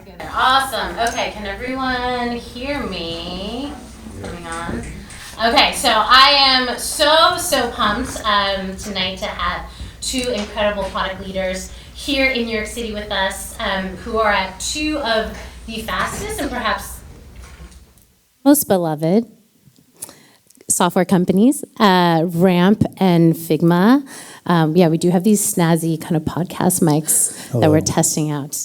good there. Awesome. Okay, can everyone hear me? Coming on. Okay, so I am so pumped tonight to have two incredible product leaders here in New York City with us, who are at two of the fastest and perhaps most beloved software companies, Ramp and Figma. We do have these snazzy kind of podcast mics that we're testing out.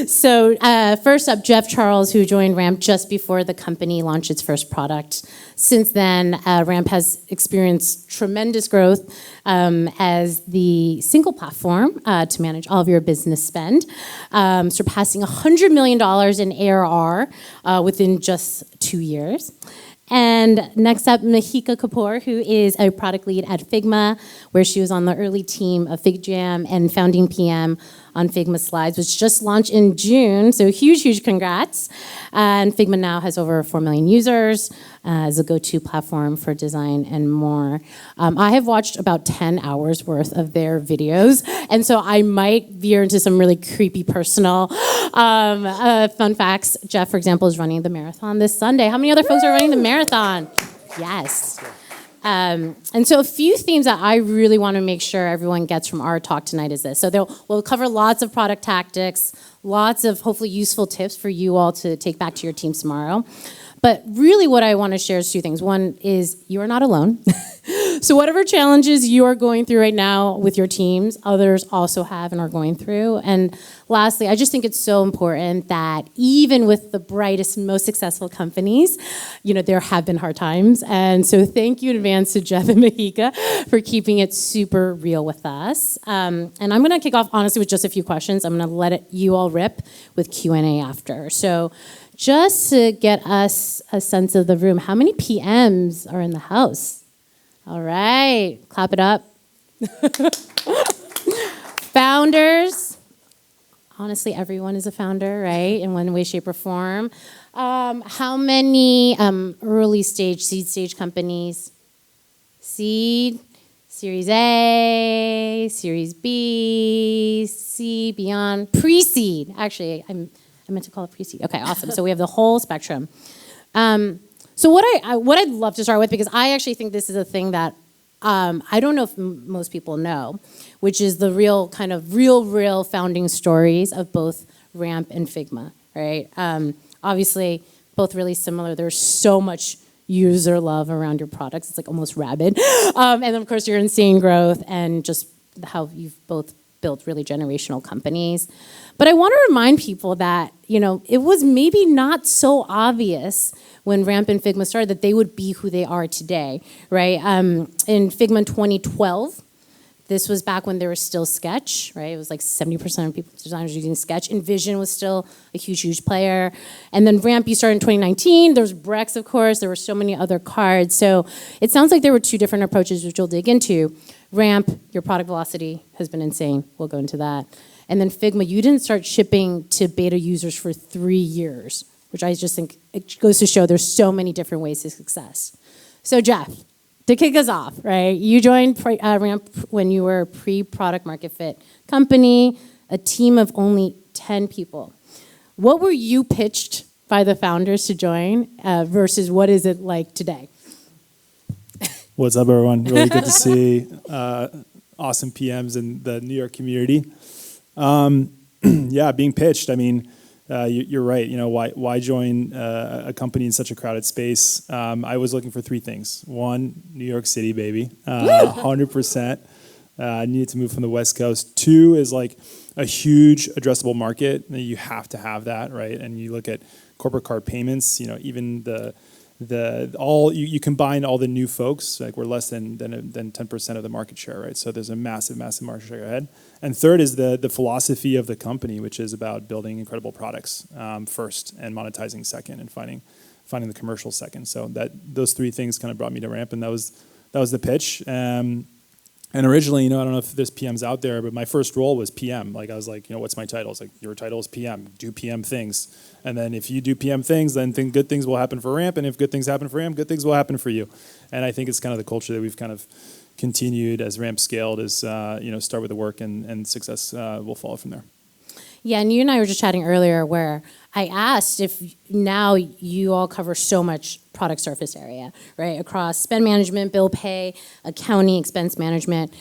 So first up, Geoff Charles, who joined Ramp just before the company launched its first product. Since then, Ramp has experienced tremendous growth as the single platform to manage all of your business spend, surpassing $100 million in ARR within just 2 years. And next up, Mihika Kapoor, who is a product lead at Figma, where she was on the early team of FigJam and founding PM on Figma Slides, which just launched in June. So huge congrats. And Figma now has over 4 million users as a go-to platform for design and more. I have watched about 10 hours worth of their videos, and so I might veer into some really creepy personal fun facts. Geoff, for example, is running the marathon this Sunday. How many other folks are running the marathon? Yes. And so a few themes that I really want to make sure everyone gets from our talk tonight is this. So we'll cover lots of product tactics, lots of hopefully useful tips for you all to take back to your teams tomorrow. But really what I want to share is two things. One is you are not alone. So whatever challenges you are going through right now with your teams, others also have and are going through. And lastly, I just think it's so important that even with the brightest and most successful companies, there have been hard times. And so thank you in advance to Geoff and Mihika for keeping it super real with us. And I'm going to kick off, honestly, with just a few questions. I'm going to let you all rip with Q&A after. So just to get us a sense of the room, how many PMs are in the house? All right, clap it up. Founders. Honestly, everyone is a founder, right? In one way, shape, or form. How many early stage, seed stage companies? Seed, Series A, Series B, C, beyond, pre-seed. Actually, I meant to call it pre-seed. Okay, awesome. So we have the whole spectrum. So what I'd love to start with, because I actually think this is a thing that I don't know if most people know, which is the real founding stories of both Ramp and Figma, right? Obviously, both really similar. There's so much user love around your products. It's like almost rabid. And then, of course, your insane growth and just how you've both built really generational companies. But I want to remind people that, it was maybe not so obvious when Ramp and Figma started that they would be who they are today, right? In Figma in 2012, this was back when there was still Sketch, right? It was like 70% of people, designers using Sketch. InVision was still a huge player. And then Ramp, you started in 2019. There was Brex, of course. There were so many other cards. So it sounds like there were two different approaches, which we'll dig into. Ramp, your product velocity has been insane. We'll go into that. And then Figma, you didn't start shipping to beta users for 3 years, which I just think it goes to show there's so many different ways to success. So Geoff, to kick us off, right? You joined Ramp when you were a pre-product market fit company, a team of only 10 people. What were you pitched by the founders to join versus what is it like today? What's up, everyone? Really good to see awesome PMs in the New York community. Being pitched. I mean, you're right. Why join a company in such a crowded space? I was looking for three things. One, New York City, baby, 100%. Needed to move from the West Coast. Two is like a huge addressable market. You have to have that, right? And you look at corporate card payments. Even you combine all the new folks, like we're less than 10% of the market share, right? So there's a massive market share ahead. And third is the philosophy of the company, which is about building incredible products first and monetizing second and finding the commercial second. So those three things kind of brought me to Ramp, and that was the pitch. And originally, I don't know if there's PMs out there, but my first role was PM. Like I was like, what's my title? It's like, your title is PM. Do PM things. And then if you do PM things, then good things will happen for Ramp. And if good things happen for Ramp, good things will happen for you. And I think it's kind of the culture that we've kind of continued as Ramp scaled is, start with the work and success will follow from there. Yeah, and you and I were just chatting earlier where I asked if now you all cover so much product surface area, right? Across spend management, bill pay, accounting, expense management.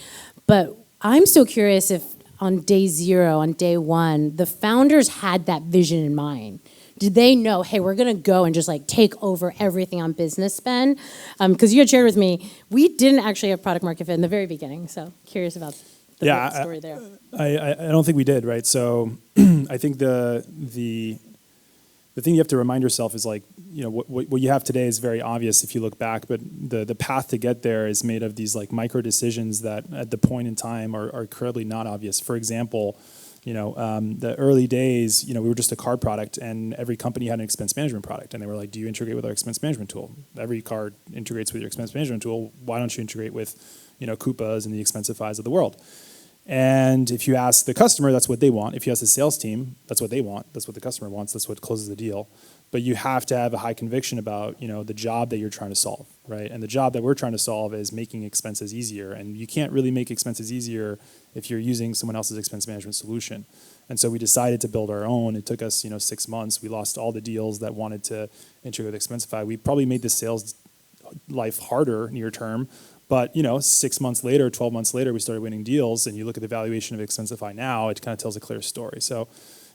But I'm still curious if on day zero, on day one, the founders had that vision in mind. Did they know, hey, we're gonna go and just like take over everything on business spend? Because you had shared with me, we didn't actually have product market fit in the very beginning. So curious about the story there. I don't think we did, right? So I think the thing you have to remind yourself is like, you know, what you have today is very obvious if you look back, but the path to get there is made of these like micro decisions that at the point in time are incredibly not obvious. For example, you know, the early days, you know, we were just a card product and every company had an expense management product. And they were like, do you integrate with our expense management tool? Every card integrates with your expense management tool. Why don't you integrate with, you know, Coupas and the Expensifys of the world? And if you ask the customer, that's what they want. If you ask the sales team, that's what they want. That's what the customer wants. That's what closes the deal. But you have to have a high conviction about, you know, the job that you're trying to solve, right? And the job that we're trying to solve is making expenses easier. And you can't really make expenses easier if you're using someone else's expense management solution. And so we decided to build our own. It took us, you know, 6 months. We lost all the deals that wanted to integrate with Expensify. We probably made the sales life harder near term. But, you know, 6 months later, 12 months later, we started winning deals. And you look at the valuation of Expensify now, it kind of tells a clear story. So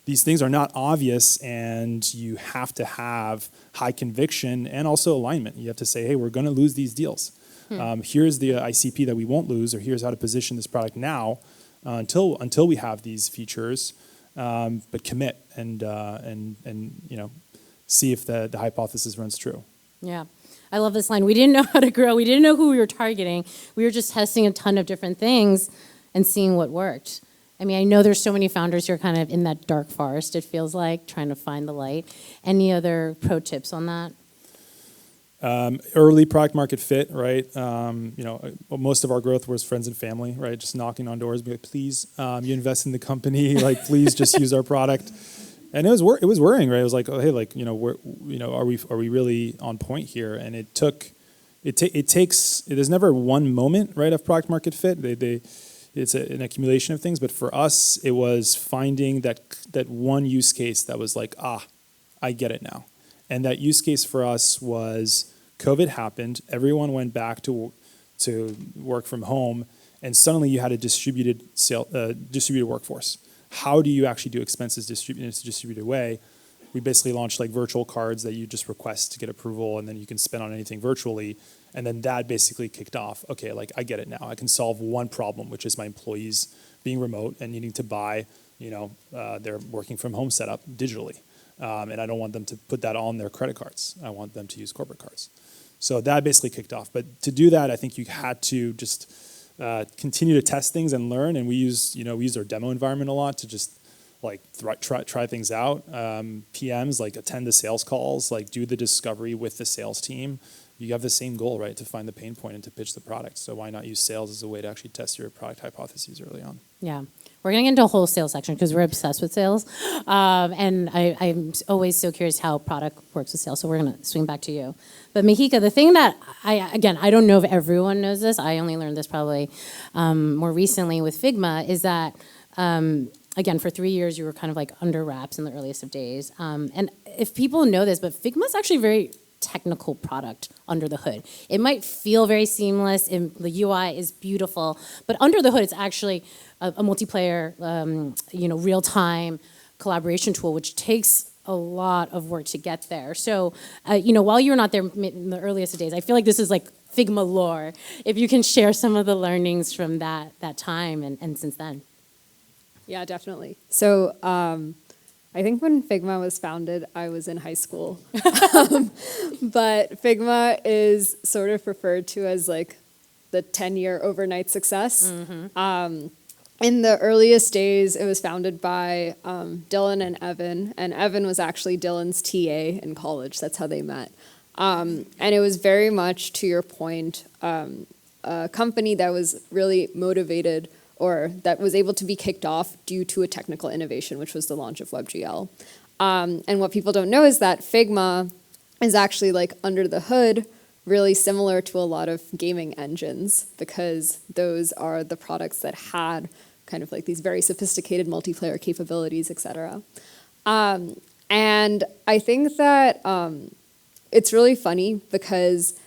these things are not obvious, and you have to have high conviction and also alignment. You have to say, hey, we're going to lose these deals. Here's the ICP that we won't lose, or here's how to position this product now until we have these features. But commit and you know, see if the hypothesis runs true. Yeah. I love this line. We didn't know how to grow. We didn't know who we were targeting. We were just testing a ton of different things and seeing what worked. I mean, I know there's so many founders who are kind of in that dark forest, it feels like, trying to find the light. Any other pro tips on that? Early product market fit, right? You know, most of our growth was friends and family, right? Just knocking on doors, be like, please, you invest in the company, like, please just use our product. And it was worrying, right? It was like, oh, hey, like, you know, are we really on point here? And it takes. There's never one moment, right, of product market fit. It's an accumulation of things, but for us, it was finding that one use case that was like, I get it now. And that use case for us was COVID happened, everyone went back to work from home, and suddenly you had a distributed workforce. How do you actually do expenses in a distributed way? We basically launched like virtual cards that you just request to get approval, and then you can spend on anything virtually. And then that basically kicked off, okay, like I get it now. I can solve one problem, which is my employees being remote and needing to buy, you know, their working from home setup digitally. And I don't want them to put that on their credit cards. I want them to use corporate cards. So that basically kicked off. But to do that, I think you had to just continue to test things and learn. And we used our demo environment a lot to just like try things out. PMs like attend the sales calls, like do the discovery with the sales team. You have the same goal, right, to find the pain point and to pitch the product. So why not use sales as a way to actually test your product hypotheses early on? Yeah. We're going to get into a whole sales section because we're obsessed with sales. And I'm always so curious how product works with sales. So we're going to swing back to you. But Mihika, the thing that I don't know if everyone knows this. I only learned this probably more recently with Figma is that, again, for 3 years, you were kind of like under wraps in the earliest of days. And if people know this, but Figma is actually very technical product under the hood. It might feel very seamless, and the UI is beautiful, but under the hood, it's actually a multiplayer, real-time collaboration tool, which takes a lot of work to get there. So, while you were not there in the earliest of days, I feel like this is like Figma lore. If you can share some of the learnings from that time and since then. Yeah, definitely. So, I think when Figma was founded, I was in high school. But Figma is sort of referred to as like the 10-year overnight success. Mm-hmm. In the earliest days, it was founded by Dylan and Evan was actually Dylan's TA in college. That's how they met. And it was very much, to your point, a company that was really motivated or that was able to be kicked off due to a technical innovation, which was the launch of WebGL. And what people don't know is that Figma is actually like under the hood, really similar to a lot of gaming engines because those are the products that had kind of like these very sophisticated multiplayer capabilities, et cetera. And I think that it's really funny because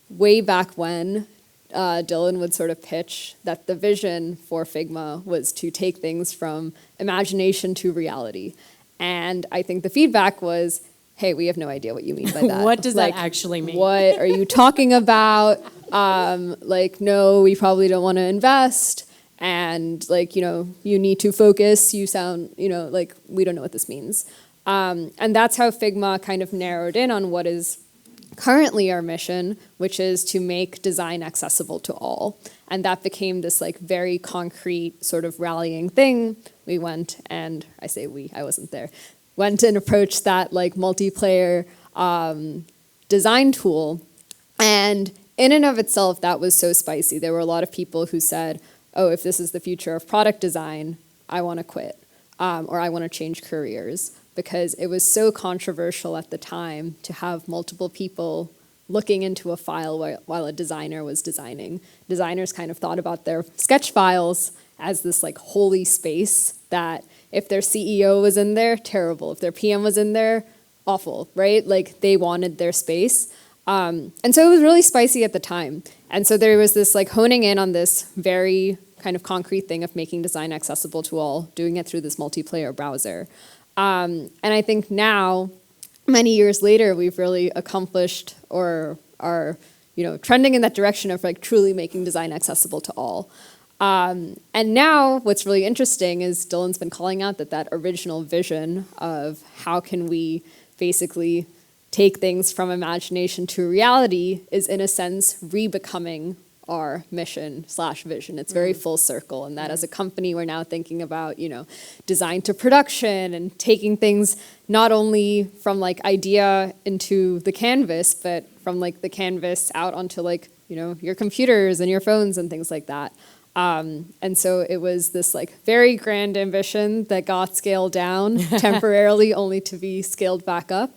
way back when, Dylan would sort of pitch that the vision for Figma was to take things from imagination to reality. And I think the feedback was, hey, we have no idea what you mean by that. What does like, that actually mean? What are you talking about? Like, no, we probably don't want to invest. And like, you need to focus. You sound, like we don't know what this means. And that's how Figma kind of narrowed in on what is currently our mission, which is to make design accessible to all. And that became this like very concrete sort of rallying thing. We went and, I say we, I wasn't there, went and approached that like multiplayer design tool. And in and of itself, that was so spicy. There were a lot of people who said, oh, if this is the future of product design, I want to quit, or I want to change careers, because it was so controversial at the time to have multiple people looking into a file while a designer was designing. Designers kind of thought about their sketch files as this like holy space that if their CEO was in there, terrible. If their PM was in there, awful, right? Like they wanted their space. And so it was really spicy at the time. And so there was this like honing in on this very kind of concrete thing of making design accessible to all, doing it through this multiplayer browser. And I think now, many years later, we've really accomplished or are, trending in that direction of like truly making design accessible to all. And now what's really interesting is Dylan's been calling out that original vision of how can we basically take things from imagination to reality is in a sense re-becoming our mission/vision. It's very full circle, and that as a company we're now thinking about, design to production and taking things not only from like idea into the canvas, but from like the canvas out onto like, your computers and your phones and things like that. And so it was this like very grand ambition that got scaled down temporarily only to be scaled back up.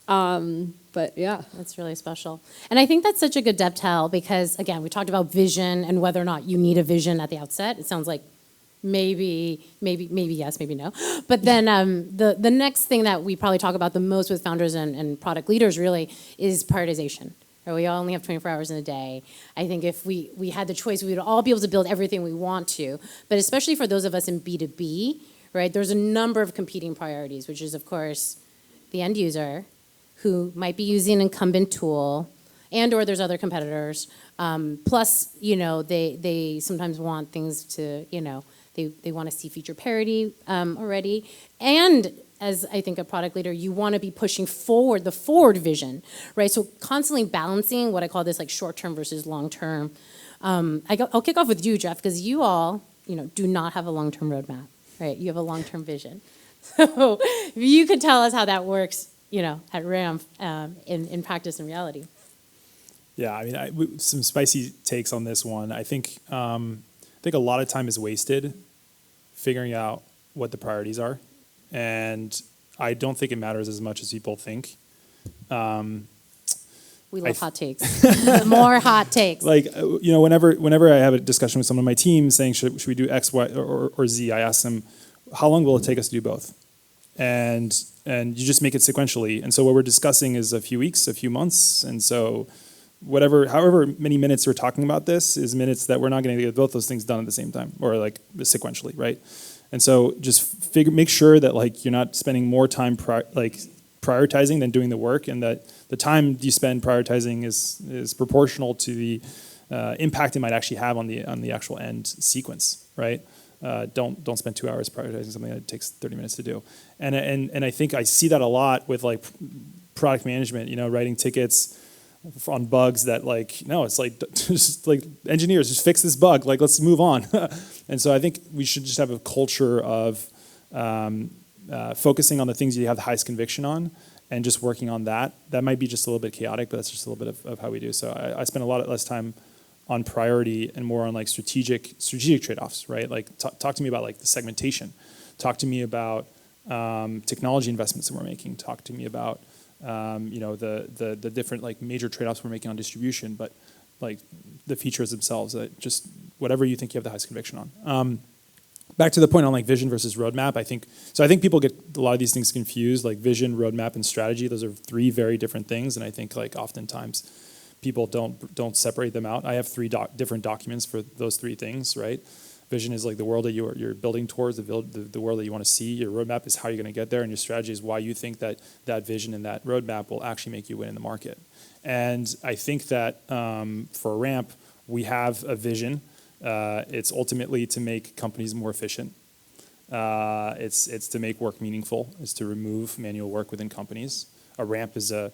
But yeah. That's really special. And I think that's such a good dovetail because, again, we talked about vision and whether or not you need a vision at the outset. It sounds like maybe yes, maybe no. But then the next thing that we probably talk about the most with founders and product leaders really is prioritization. Right? We only have 24 hours in a day. I think if we had the choice, we would all be able to build everything we want to. But especially for those of us in B2B, right, there's a number of competing priorities, which is, of course, the end user, who might be using an incumbent tool, and or there's other competitors. Plus, they sometimes want things to, they want to see feature parity already. And as I think a product leader, you want to be pushing forward the forward vision, right? So constantly balancing what I call this like short-term versus long-term. I'll kick off with you, Geoff, because you all, do not have a long-term roadmap, right? You have a long-term vision. So if you could tell us how that works, at RAM in practice and reality. Yeah, I mean, some spicy takes on this one. I think a lot of time is wasted figuring out what the priorities are, and I don't think it matters as much as people think. We love hot takes. More hot takes. Like, whenever I have a discussion with someone on my team saying, should we do X, Y, or Z, I ask them, how long will it take us to do both? And you just make it sequentially. And so what we're discussing is a few weeks, a few months. And so however many minutes we're talking about this is minutes that we're not going to get both those things done at the same time or like sequentially, right? And so just make sure that like you're not spending more time prioritizing than doing the work, and that the time you spend prioritizing is proportional to the impact it might actually have on the actual end sequence, right? Don't spend 2 hours prioritizing something that takes 30 minutes to do. And I think I see that a lot with like product management, writing tickets on bugs that like, no, it's like, just like engineers, just fix this bug, like let's move on. And so I think we should just have a culture of focusing on the things you have the highest conviction on and just working on that. That might be just a little bit chaotic, but that's just a little bit of how we do. So I spend a lot less time on priority and more on like strategic trade-offs, right? Like talk to me about like the segmentation. Talk to me about technology investments that we're making. Talk to me about the different like major trade-offs we're making on distribution, but like the features themselves. Just whatever you think you have the highest conviction on. back to the point on like vision versus roadmap, I think people get a lot of these things confused, like vision, roadmap, and strategy. Those are three very different things, and I think like oftentimes people don't separate them out. I have three different documents for those three things, right? Vision is like the world that you're building towards, the world that you want to see. Your roadmap is how you're going to get there, and your strategy is why you think that vision and that roadmap will actually make you win in the market. And I think that for Ramp, we have a vision. It's ultimately to make companies more efficient. It's to make work meaningful. It's to remove manual work within companies. A ramp is an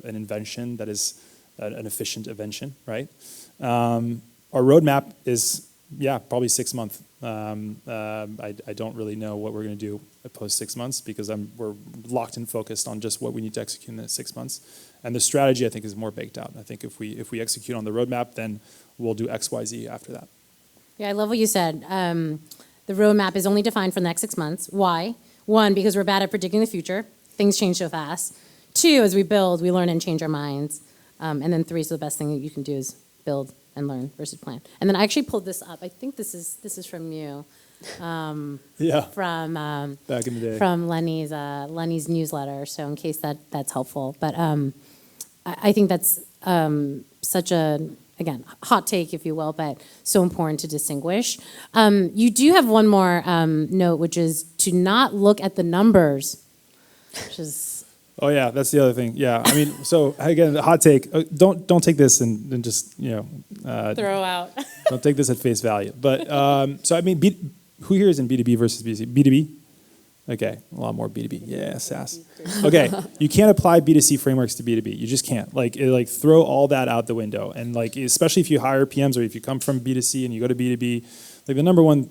invention that is an efficient invention, right? Our roadmap is probably 6 months. I don't really know what we're going to do post 6 months because we're locked and focused on just what we need to execute in the 6 months. And the strategy I think is more baked out. I think if we execute on the roadmap, then we'll do X, Y, Z after that. Yeah, I love what you said. The roadmap is only defined for the next 6 months. Why? 1, because we're bad at predicting the future. Things change so fast. 2, as we build, we learn and change our minds. And then 3, so the best thing that you can do is build and learn versus plan. And then I actually pulled this up. I think this is from you. From back in the day. From Lenny's newsletter. So in case that's helpful. But I think that's such a, again, hot take, if you will, but so important to distinguish. You do have one more note, which is to not look at the numbers, which is... Oh yeah, that's the other thing. Yeah, I mean, so again, the hot take. Don't take this and just throw out. Don't take this at face value. But so I mean, who here is in B2B versus B2C? B2B. Okay, a lot more B2B. Yeah, SaaS. Okay, you can't apply B2C frameworks to B2B. You just can't. Like throw all that out the window. And like especially if you hire PMs or if you come from B2C and you go to B2B, like the number one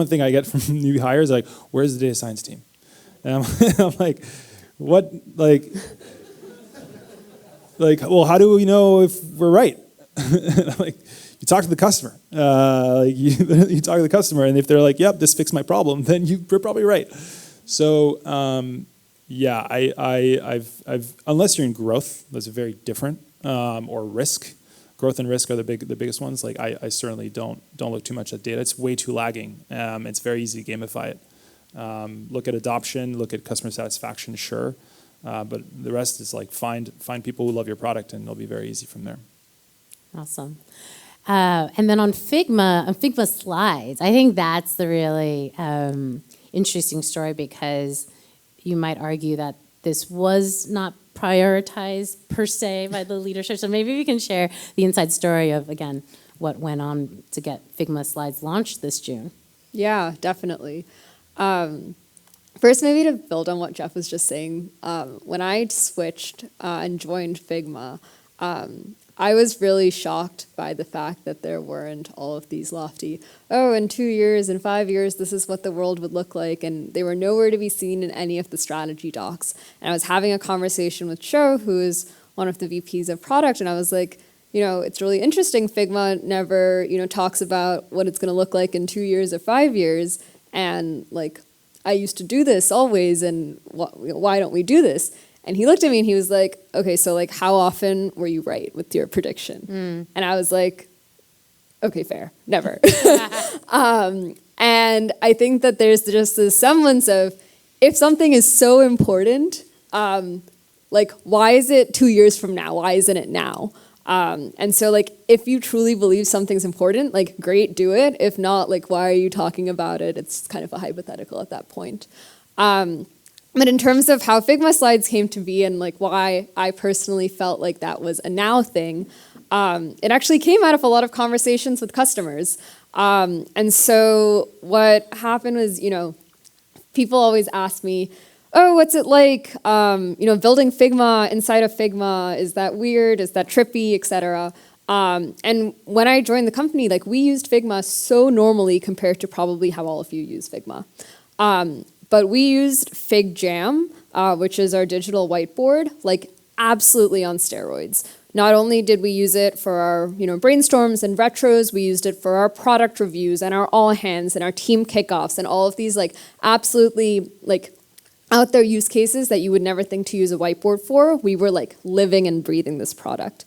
thing I get from new hires is like, where's the data science team? And I'm like, what, like, well, how do we know if we're right? Like, you talk to the customer. You talk to the customer, and if they're like, "Yep, this fixed my problem," then you're probably right. So, I've unless you're in growth, that's very different, or risk. Growth and risk are the biggest ones. Like, I certainly don't look too much at data. It's way too lagging. It's very easy to gamify it. Look at adoption, look at customer satisfaction, sure, but the rest is like find people who love your product, and it'll be very easy from there. Awesome. And then on Figma Slides, I think that's the really interesting story because you might argue that this was not prioritized per se by the leadership. So maybe we can share the inside story of, again, what went on to get Figma Slides launched this June. Yeah, definitely. First, maybe to build on what Geoff was just saying, when I switched and joined Figma, I was really shocked by the fact that there weren't all of these lofty, in 2 years, in 5 years, this is what the world would look like, and they were nowhere to be seen in any of the strategy docs. And I was having a conversation with Geoff, who is one of the VPs of product, and I was like, it's really interesting, Figma never, talks about what it's going to look like in 2 years or 5 years, and like, I used to do this always, and why don't we do this? And he looked at me and he was like, okay, so like how often were you right with your prediction? And I was like, okay, fair, never. And I think that there's just this semblance of, if something is so important, like why is it 2 years from now? Why isn't it now? And so like, if you truly believe something's important, like great, do it. If not, like, why are you talking about it? It's kind of a hypothetical at that point. But in terms of how Figma Slides came to be and like why I personally felt like that was a now thing, it actually came out of a lot of conversations with customers. And so what happened was, people always ask me, oh, what's it like, building Figma inside of Figma? Is that weird? Is that trippy, et cetera? And when I joined the company, like we used Figma so normally compared to probably how all of you use Figma. But we used FigJam, which is our digital whiteboard, like absolutely on steroids. Not only did we use it for our brainstorms and retros, we used it for our product reviews and our all hands and our team kickoffs and all of these like absolutely like out there use cases that you would never think to use a whiteboard for. We were like living and breathing this product.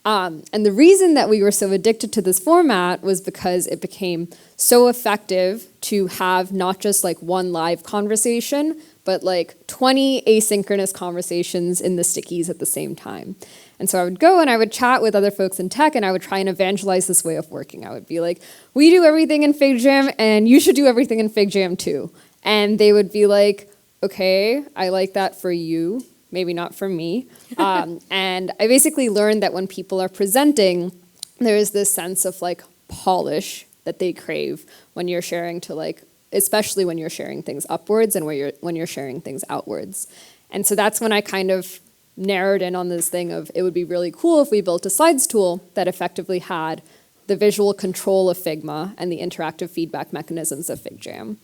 And the reason that we were so addicted to this format was because it became so effective to have not just like one live conversation, but like 20 asynchronous conversations in the stickies at the same time. And so I would go and I would chat with other folks in tech and I would try and evangelize this way of working. I would be like, we do everything in FigJam and you should do everything in FigJam too. And they would be like, okay, I like that for you, maybe not for me. And I basically learned that when people are presenting, there is this sense of like polish that they crave when you're sharing to like, especially when you're sharing things upwards and when you're sharing things outwards. And so that's when I kind of narrowed in on this thing of it would be really cool if we built a slides tool that effectively had the visual control of Figma and the interactive feedback mechanisms of FigJam.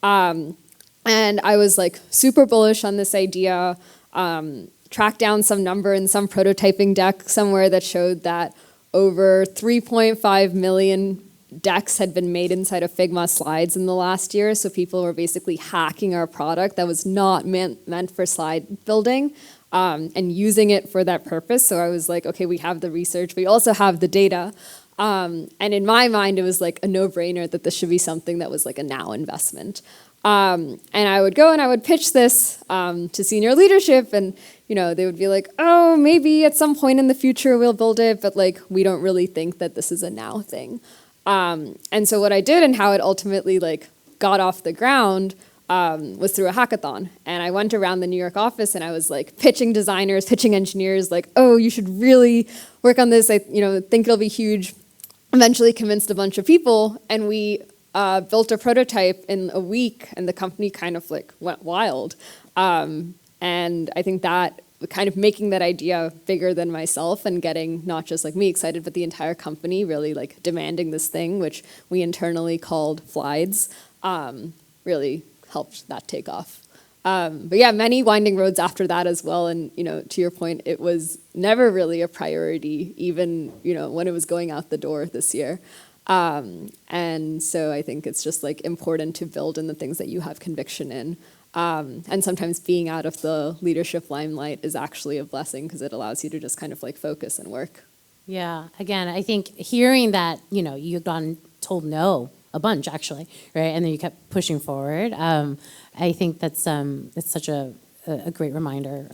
And I was like super bullish on this idea, tracked down some number in some prototyping deck somewhere that showed that over 3.5 million decks had been made inside of Figma Slides in the last year, so people were basically hacking our product that was not meant for slide building and using it for that purpose. So I was like, okay, we have the research, we also have the data. And in my mind, it was like a no-brainer that this should be something that was like a now investment. And I would go and I would pitch this to senior leadership, and they would be like, oh, maybe at some point in the future we'll build it, but like we don't really think that this is a now thing. And so what I did and how it ultimately like got off the ground was through a hackathon. And I went around the New York office and I was like pitching designers, pitching engineers, like, oh, you should really work on this. I think it'll be huge. Eventually convinced a bunch of people, and we built a prototype in a week, and the company kind of like went wild. And I think that kind of making that idea bigger than myself and getting not just like me excited, but the entire company really like demanding this thing, which we internally called Slides, really helped that take off. But yeah, many winding roads after that as well. And, to your point, it was never really a priority, even, when it was going out the door this year. And so I think it's just like important to build in the things that you have conviction in. And sometimes being out of the leadership limelight is actually a blessing because it allows you to just kind of like focus and work. Yeah, again, I think hearing that, you've gotten told no a bunch actually, right? And then you kept pushing forward. I think that's it's such a great reminder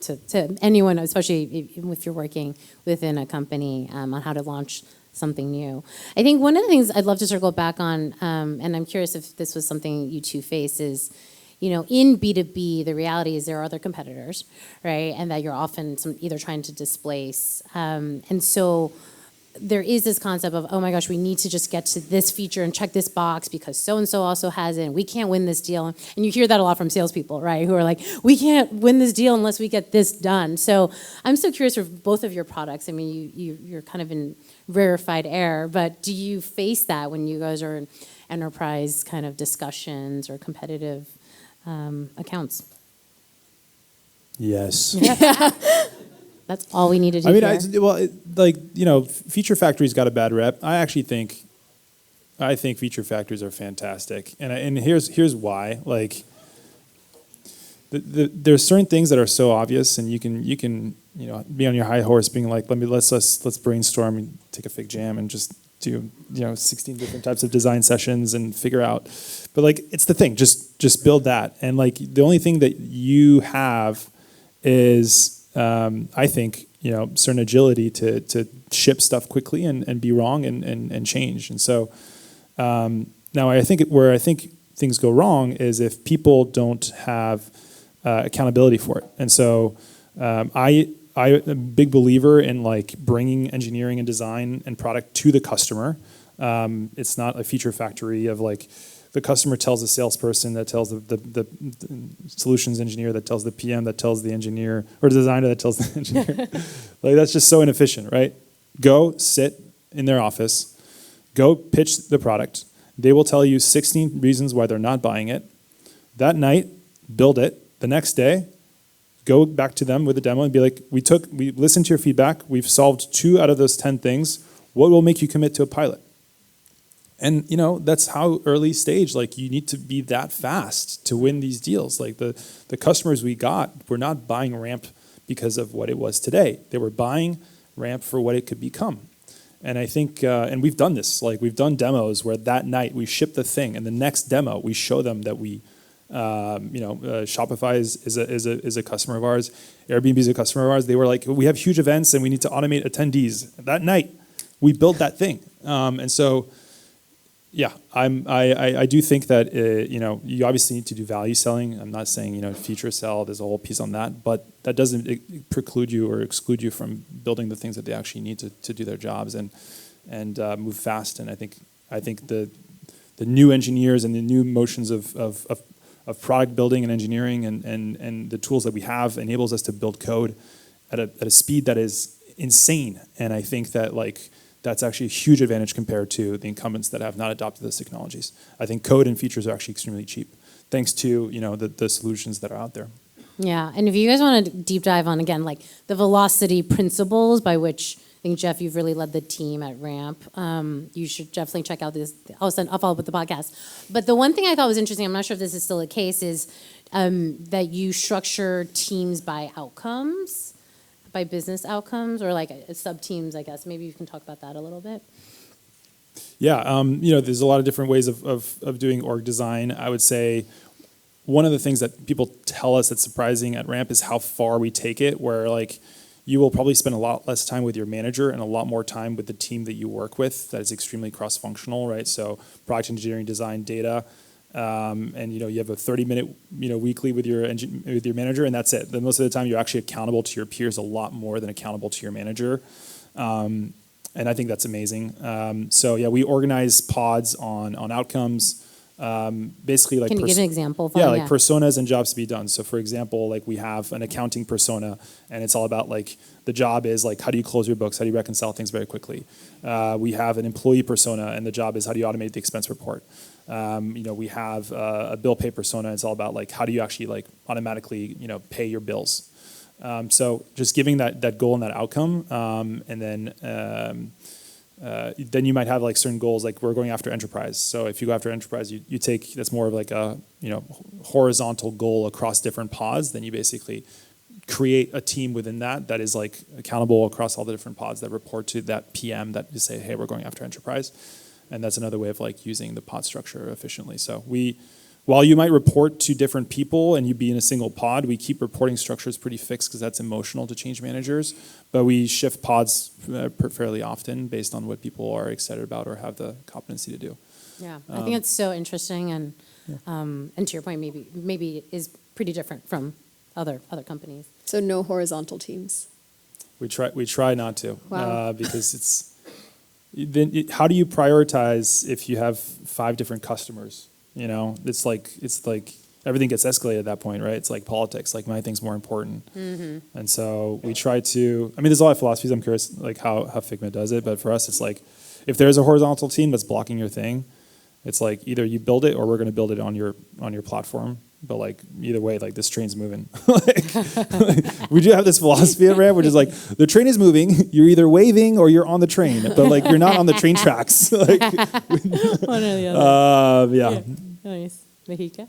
to anyone, especially if you're working within a company on how to launch something new. I think one of the things I'd love to circle back on, and I'm curious if this was something you two face, is in B2B, the reality is there are other competitors, right? And that you're often either trying to displace. And so there is this concept of, oh my gosh, we need to just get to this feature and check this box because so-and-so also has it, and we can't win this deal. And you hear that a lot from salespeople, right? Who are like, we can't win this deal unless we get this done. So I'm so curious for both of your products. I mean, you're kind of in rarefied air, but do you face that when you guys are in enterprise kind of discussions or competitive accounts? Yes. That's all we need to do. I mean, Feature Factory's got a bad rep. I think Feature Factories are fantastic, and here's why. Like, there's certain things that are so obvious, and you can be on your high horse, being like, let's brainstorm and take a FigJam and just do 16 different types of design sessions and figure out. But like, it's the thing. Just build that, and like the only thing that you have is. I think certain agility to ship stuff quickly and be wrong and change. And so now I think where things go wrong is if people don't have accountability for it. And so I'm a big believer in like bringing engineering and design and product to the customer. It's not a feature factory of like. The customer tells the salesperson, that tells the solutions engineer, that tells the PM, that tells the engineer, or the designer that tells the engineer. Like, that's just so inefficient, right? Go sit in their office, go pitch the product. They will tell you 16 reasons why they're not buying it. That night, build it. The next day, go back to them with a demo and be like, we listened to your feedback. We've solved 2 out of those 10 things. What will make you commit to a pilot? And that's how early stage, like, you need to be that fast to win these deals. Like the customers we got were not buying Ramp because of what it was today. They were buying Ramp for what it could become. And I think, and we've done this, like we've done demos where that night we ship the thing, and the next demo we show them that we, Shopify is a customer of ours, Airbnb is a customer of ours. They were like, we have huge events and we need to automate attendees. That night, we built that thing, and so, yeah, I do think that you obviously need to do value selling. I'm not saying feature sell. There's a whole piece on that, but that doesn't preclude you or exclude you from building the things that they actually need to do their jobs and move fast. And I think the new engineers and the new motions of product building and engineering and the tools that we have enables us to build code at a speed that is insane. And I think that that's actually a huge advantage compared to the incumbents that have not adopted those technologies. I think code and features are actually extremely cheap, thanks to the solutions that are out there. Yeah, and if you guys want to deep dive on, again, like the velocity principles by which I think, Geoff, you've really led the team at Ramp, you should definitely check out this. I'll follow up with the podcast. But the one thing I thought was interesting, I'm not sure if this is still the case, is that you structure teams by outcomes, by business outcomes, or like sub-teams, I guess. Maybe you can talk about that a little bit. Yeah, there's a lot of different ways of doing org design. I would say one of the things that people tell us that's surprising at Ramp is how far we take it, where you will probably spend a lot less time with your manager and a lot more time with the team that you work with that is extremely cross-functional, right? So product engineering, design, data, and you have a 30-minute weekly with your manager, and that's it. Then most of the time you're actually accountable to your peers a lot more than accountable to your manager, and I think that's amazing. So yeah, we organize pods on outcomes. Basically, like can you give an example? Like personas and jobs to be done. So for example, we have an accounting persona, and it's all about the job is how do you close your books, how do you reconcile things very quickly. We have an employee persona, and the job is how do you automate the expense report. We have a bill pay persona. It's all about how do you actually automatically pay your bills. So just giving that goal and that outcome, and then you might have certain goals, we're going after enterprise. So if you go after enterprise, you take that's more of a horizontal goal across different pods. Then you basically create a team within that is accountable across all the different pods that report to that PM that you say, hey, we're going after enterprise. And that's another way of using the pod structure efficiently. So while you might report to different people and you be in a single pod, we keep reporting structures pretty fixed because that's emotional to change managers. But we shift pods fairly often based on what people are excited about or have the competency to do. Yeah, I think it's so interesting, and to your point, maybe it is pretty different from other companies. So no horizontal teams. We try not to. Wow. Because it's then how do you prioritize if you have 5 different customers? It's like everything gets escalated at that point, right? It's like politics. My thing's more important. Mm-hmm. And so we try to. There's a lot of philosophies. I'm curious, how Figma does it, but for us, it's if there's a horizontal team that's blocking your thing, it's either you build it or we're going to build it on your platform. But either way, this train's moving. We do have this philosophy at Ramp, which is the train is moving. You're either waving or you're on the train, but you're not on the train tracks. One or the other. Yeah. Nice. Mihika?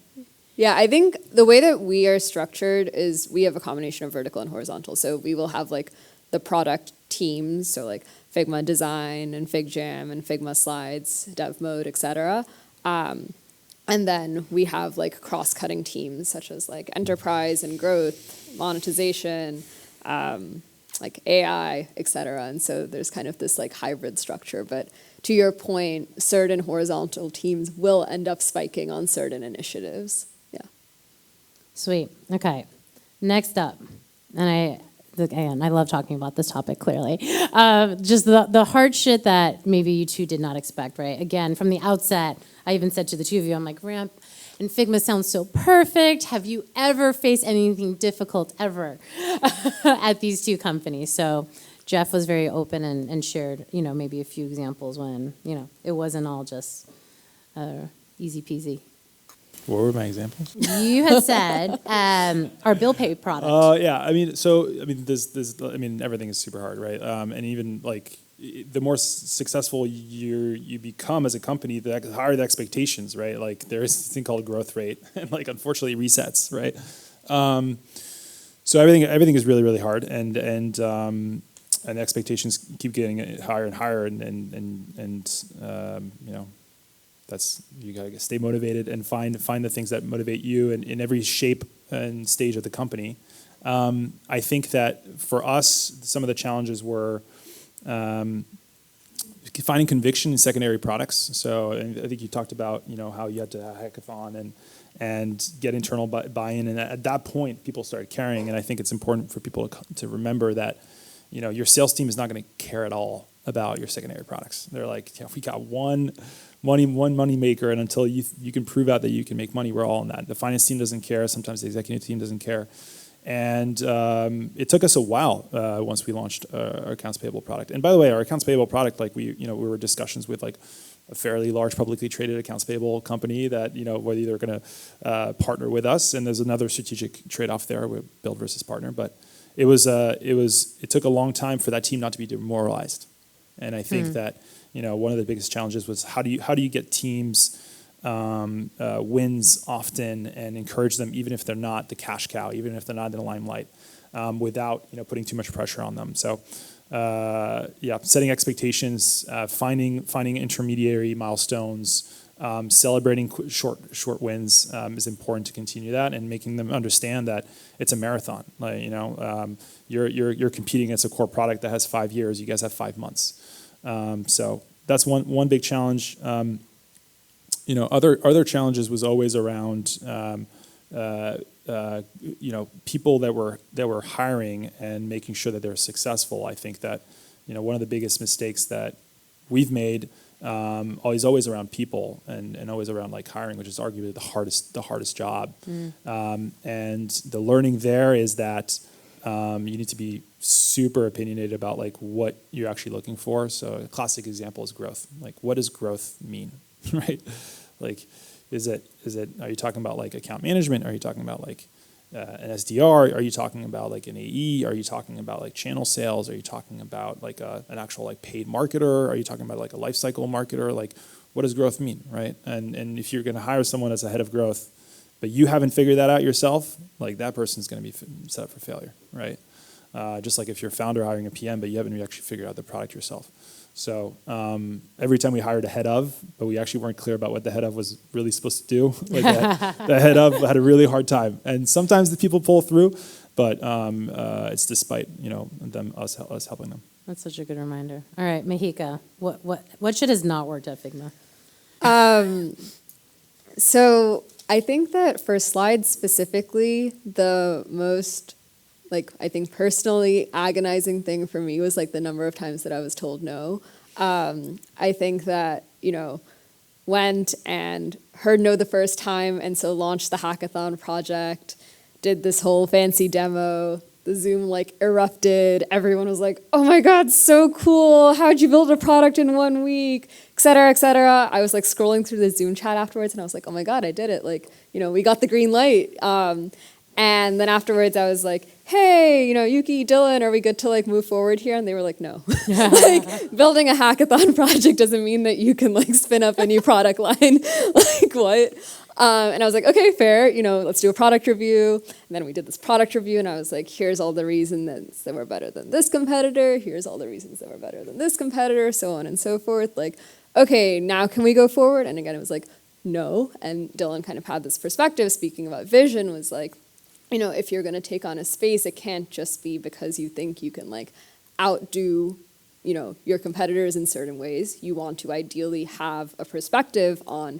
Yeah, I think the way that we are structured is we have a combination of vertical and horizontal. So we will have the product teams, so Figma Design and FigJam and Figma Slides, Dev Mode, etc. And then we have cross-cutting teams such as enterprise and growth, monetization, AI, etc. And so there's kind of this hybrid structure. But to your point, certain horizontal teams will end up spiking on certain initiatives. Yeah. Sweet. Okay. Next up, and I love talking about this topic, clearly. Just the hard shit that maybe you two did not expect, right? Again, from the outset, I even said to the two of you, I'm like, Ramp and Figma sounds so perfect. Have you ever faced anything difficult ever at these two companies? So Geoff was very open and shared, maybe a few examples when, it wasn't all just easy peasy. What were my examples? You had said our bill pay product. Yeah. Everything is super hard, right? And even the more successful you become as a company, the higher the expectations, right? There is this thing called growth rate, and unfortunately resets, right? So everything is really, really hard, and the expectations keep getting higher and higher, and you know, that's, you gotta stay motivated and find the things that motivate you in every shape and stage of the company. I think that for us, some of the challenges were finding conviction in secondary products. So I think you talked about, you know, how you had to hackathon and get internal buy-in, and at that point, people started caring. And I think it's important for people to remember that, you know, your sales team is not going to care at all about your secondary products. They're like, yeah, we got one money maker, and until you can prove out that you can make money, we're all in that. The finance team doesn't care. Sometimes the executive team doesn't care. And it took us a while once we launched our accounts payable product. And by the way, our accounts payable product, like we were in discussions with like a fairly large publicly traded accounts payable company that, you know, whether they're going to partner with us, and there's another strategic trade-off there with build versus partner. But it took a long time for that team not to be demoralized. And I think that, you know, one of the biggest challenges was how do you get teams wins often and encourage them, even if they're not the cash cow, even if they're not in the limelight, without, you know, putting too much pressure on them. So setting expectations, finding intermediary milestones, celebrating short wins is important to continue that, and making them understand that it's a marathon. Like, you know, you're competing against a core product that has 5 years. You guys have 5 months. So that's one big challenge. You know, other challenges was always around you know, people that were hiring and making sure that they're successful. I think that, you know, one of the biggest mistakes that we've made always around people and always around like hiring, which is arguably the hardest job. And the learning there is that you need to be super opinionated about like what you're actually looking for. So a classic example is growth. Like, what does growth mean, right? Like, are you talking about like account management? Are you talking about like an SDR? Are you talking about like an AE? Are you talking about like channel sales? Are you talking about like an actual like paid marketer? Are you talking about like a life cycle marketer? Like, what does growth mean, right? And if you're going to hire someone as a head of growth, but you haven't figured that out yourself, like that person's going to be set up for failure, right? Just like if you're a founder hiring a PM, but you haven't actually figured out the product yourself. So every time we hired a head of, but we actually weren't clear about what the head of was really supposed to do, like the head of had a really hard time. And sometimes the people pull through, but it's despite, you know, us helping them. That's such a good reminder. All right, Mihika, what shit has not worked at Figma? So I think that for slides specifically, the most, like, I think personally agonizing thing for me was like the number of times that I was told no. I think that, you know, went and heard no the first time, and so launched the hackathon project, did this whole fancy demo, the Zoom like erupted, everyone was like, oh my God, so cool, how'd you build a product in 1 week, et cetera, et cetera. I was like scrolling through the Zoom chat afterwards and I was like, oh my God, I did it, like, you know, we got the green light. And then afterwards I was like, hey, you know, Yuki, Dylan, are we good to like move forward here? And they were like, no. Like, building a hackathon project doesn't mean that you can like spin up a new product line. Like, what? And I was like, okay, fair, you know, let's do a product review. And then we did this product review and I was like, here's all the reasons that we're better than this competitor. Here's all the reasons that we're better than this competitor, so on and so forth. Like, okay, now can we go forward? And again, it was like, no. And Dylan kind of had this perspective, speaking about vision, was like, you know, if you're going to take on a space, it can't just be because you think you can like outdo, you know, your competitors in certain ways. You want to ideally have a perspective on,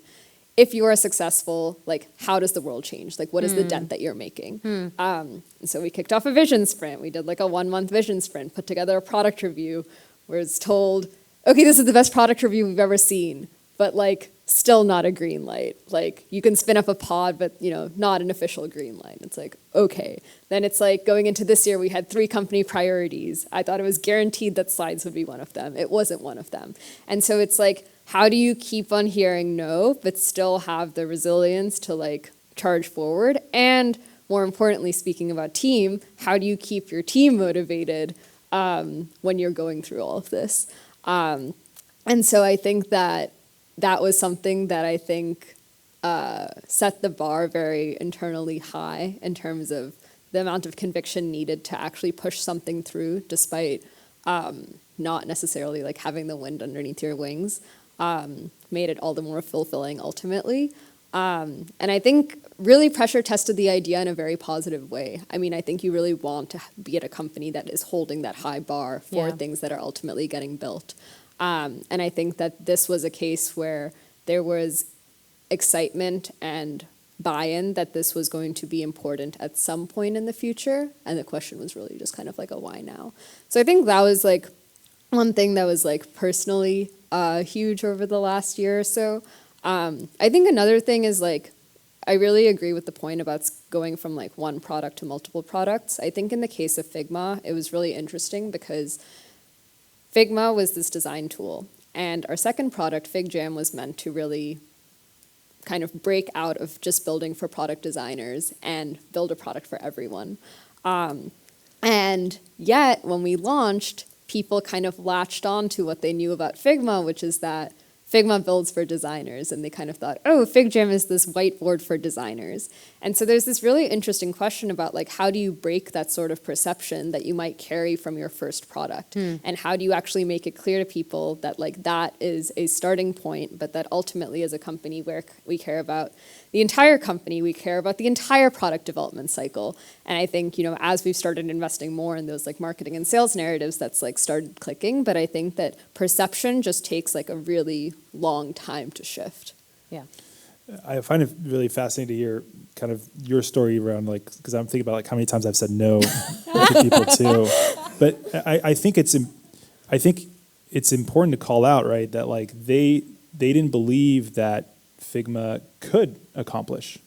if you are successful, like, how does the world change? Like, what is the dent that you're making? And so we kicked off a vision sprint. We did like a 1-month vision sprint, put together a product review where it's told, okay, this is the best product review we've ever seen, but like, still not a green light. Like, you can spin up a pod, but, you know, not an official green light. It's like, okay. Then it's like, going into this year, we had 3 company priorities. I thought it was guaranteed that slides would be one of them. It wasn't one of them. And so it's like, how do you keep on hearing no, but still have the resilience to like charge forward? And more importantly, speaking about team, how do you keep your team motivated when you're going through all of this? And so I think that was something that I think set the bar very internally high in terms of the amount of conviction needed to actually push something through, despite not necessarily like having the wind underneath your wings, made it all the more fulfilling ultimately. And I think really pressure tested the idea in a very positive way. I mean, I think you really want to be at a company that is holding that high bar for things that are ultimately getting built. And I think that this was a case where there was excitement and buy-in that this was going to be important at some point in the future. And the question was really just kind of like a why now? So I think that was like one thing that was like personally huge over the last year or so. I think another thing is like, I really agree with the point about going from like one product to multiple products. I think in the case of Figma, it was really interesting because Figma was this design tool. And our second product, FigJam, was meant to really kind of break out of just building for product designers and build a product for everyone. And yet, when we launched, people kind of latched on to what they knew about Figma, which is that Figma builds for designers, and they kind of thought, oh, FigJam is this whiteboard for designers. And so there's this really interesting question about like, how do you break that sort of perception that you might carry from your first product? And how do you actually make it clear to people that like that is a starting point, but that ultimately as a company where we care about the entire company, we care about the entire product development cycle. And I think, you know, as we've started investing more in those like marketing and sales narratives, that's like started clicking. But I think that perception just takes like a really long time to shift. Yeah. I find it really fascinating to hear kind of your story around like, because I'm thinking about like how many times I've said no to people too. But I think it's important to call out, right, that like they didn't believe that Figma could accomplish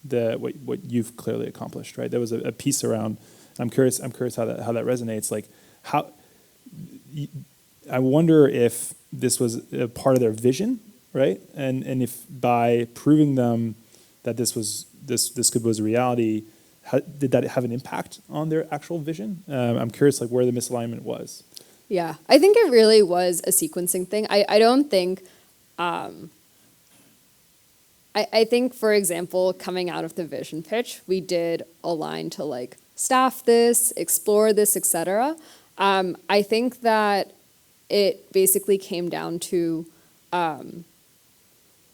what you've clearly accomplished, right? There was a piece around. I'm curious how that resonates. Like how I wonder if this was a part of their vision, right? And if by proving them that this was a reality, did that have an impact on their actual vision? I'm curious, like where the misalignment was. Yeah, I think it really was a sequencing thing. I don't think. I think, for example, coming out of the vision pitch, we did align to like staff this, explore this, etc. I think that it basically came down to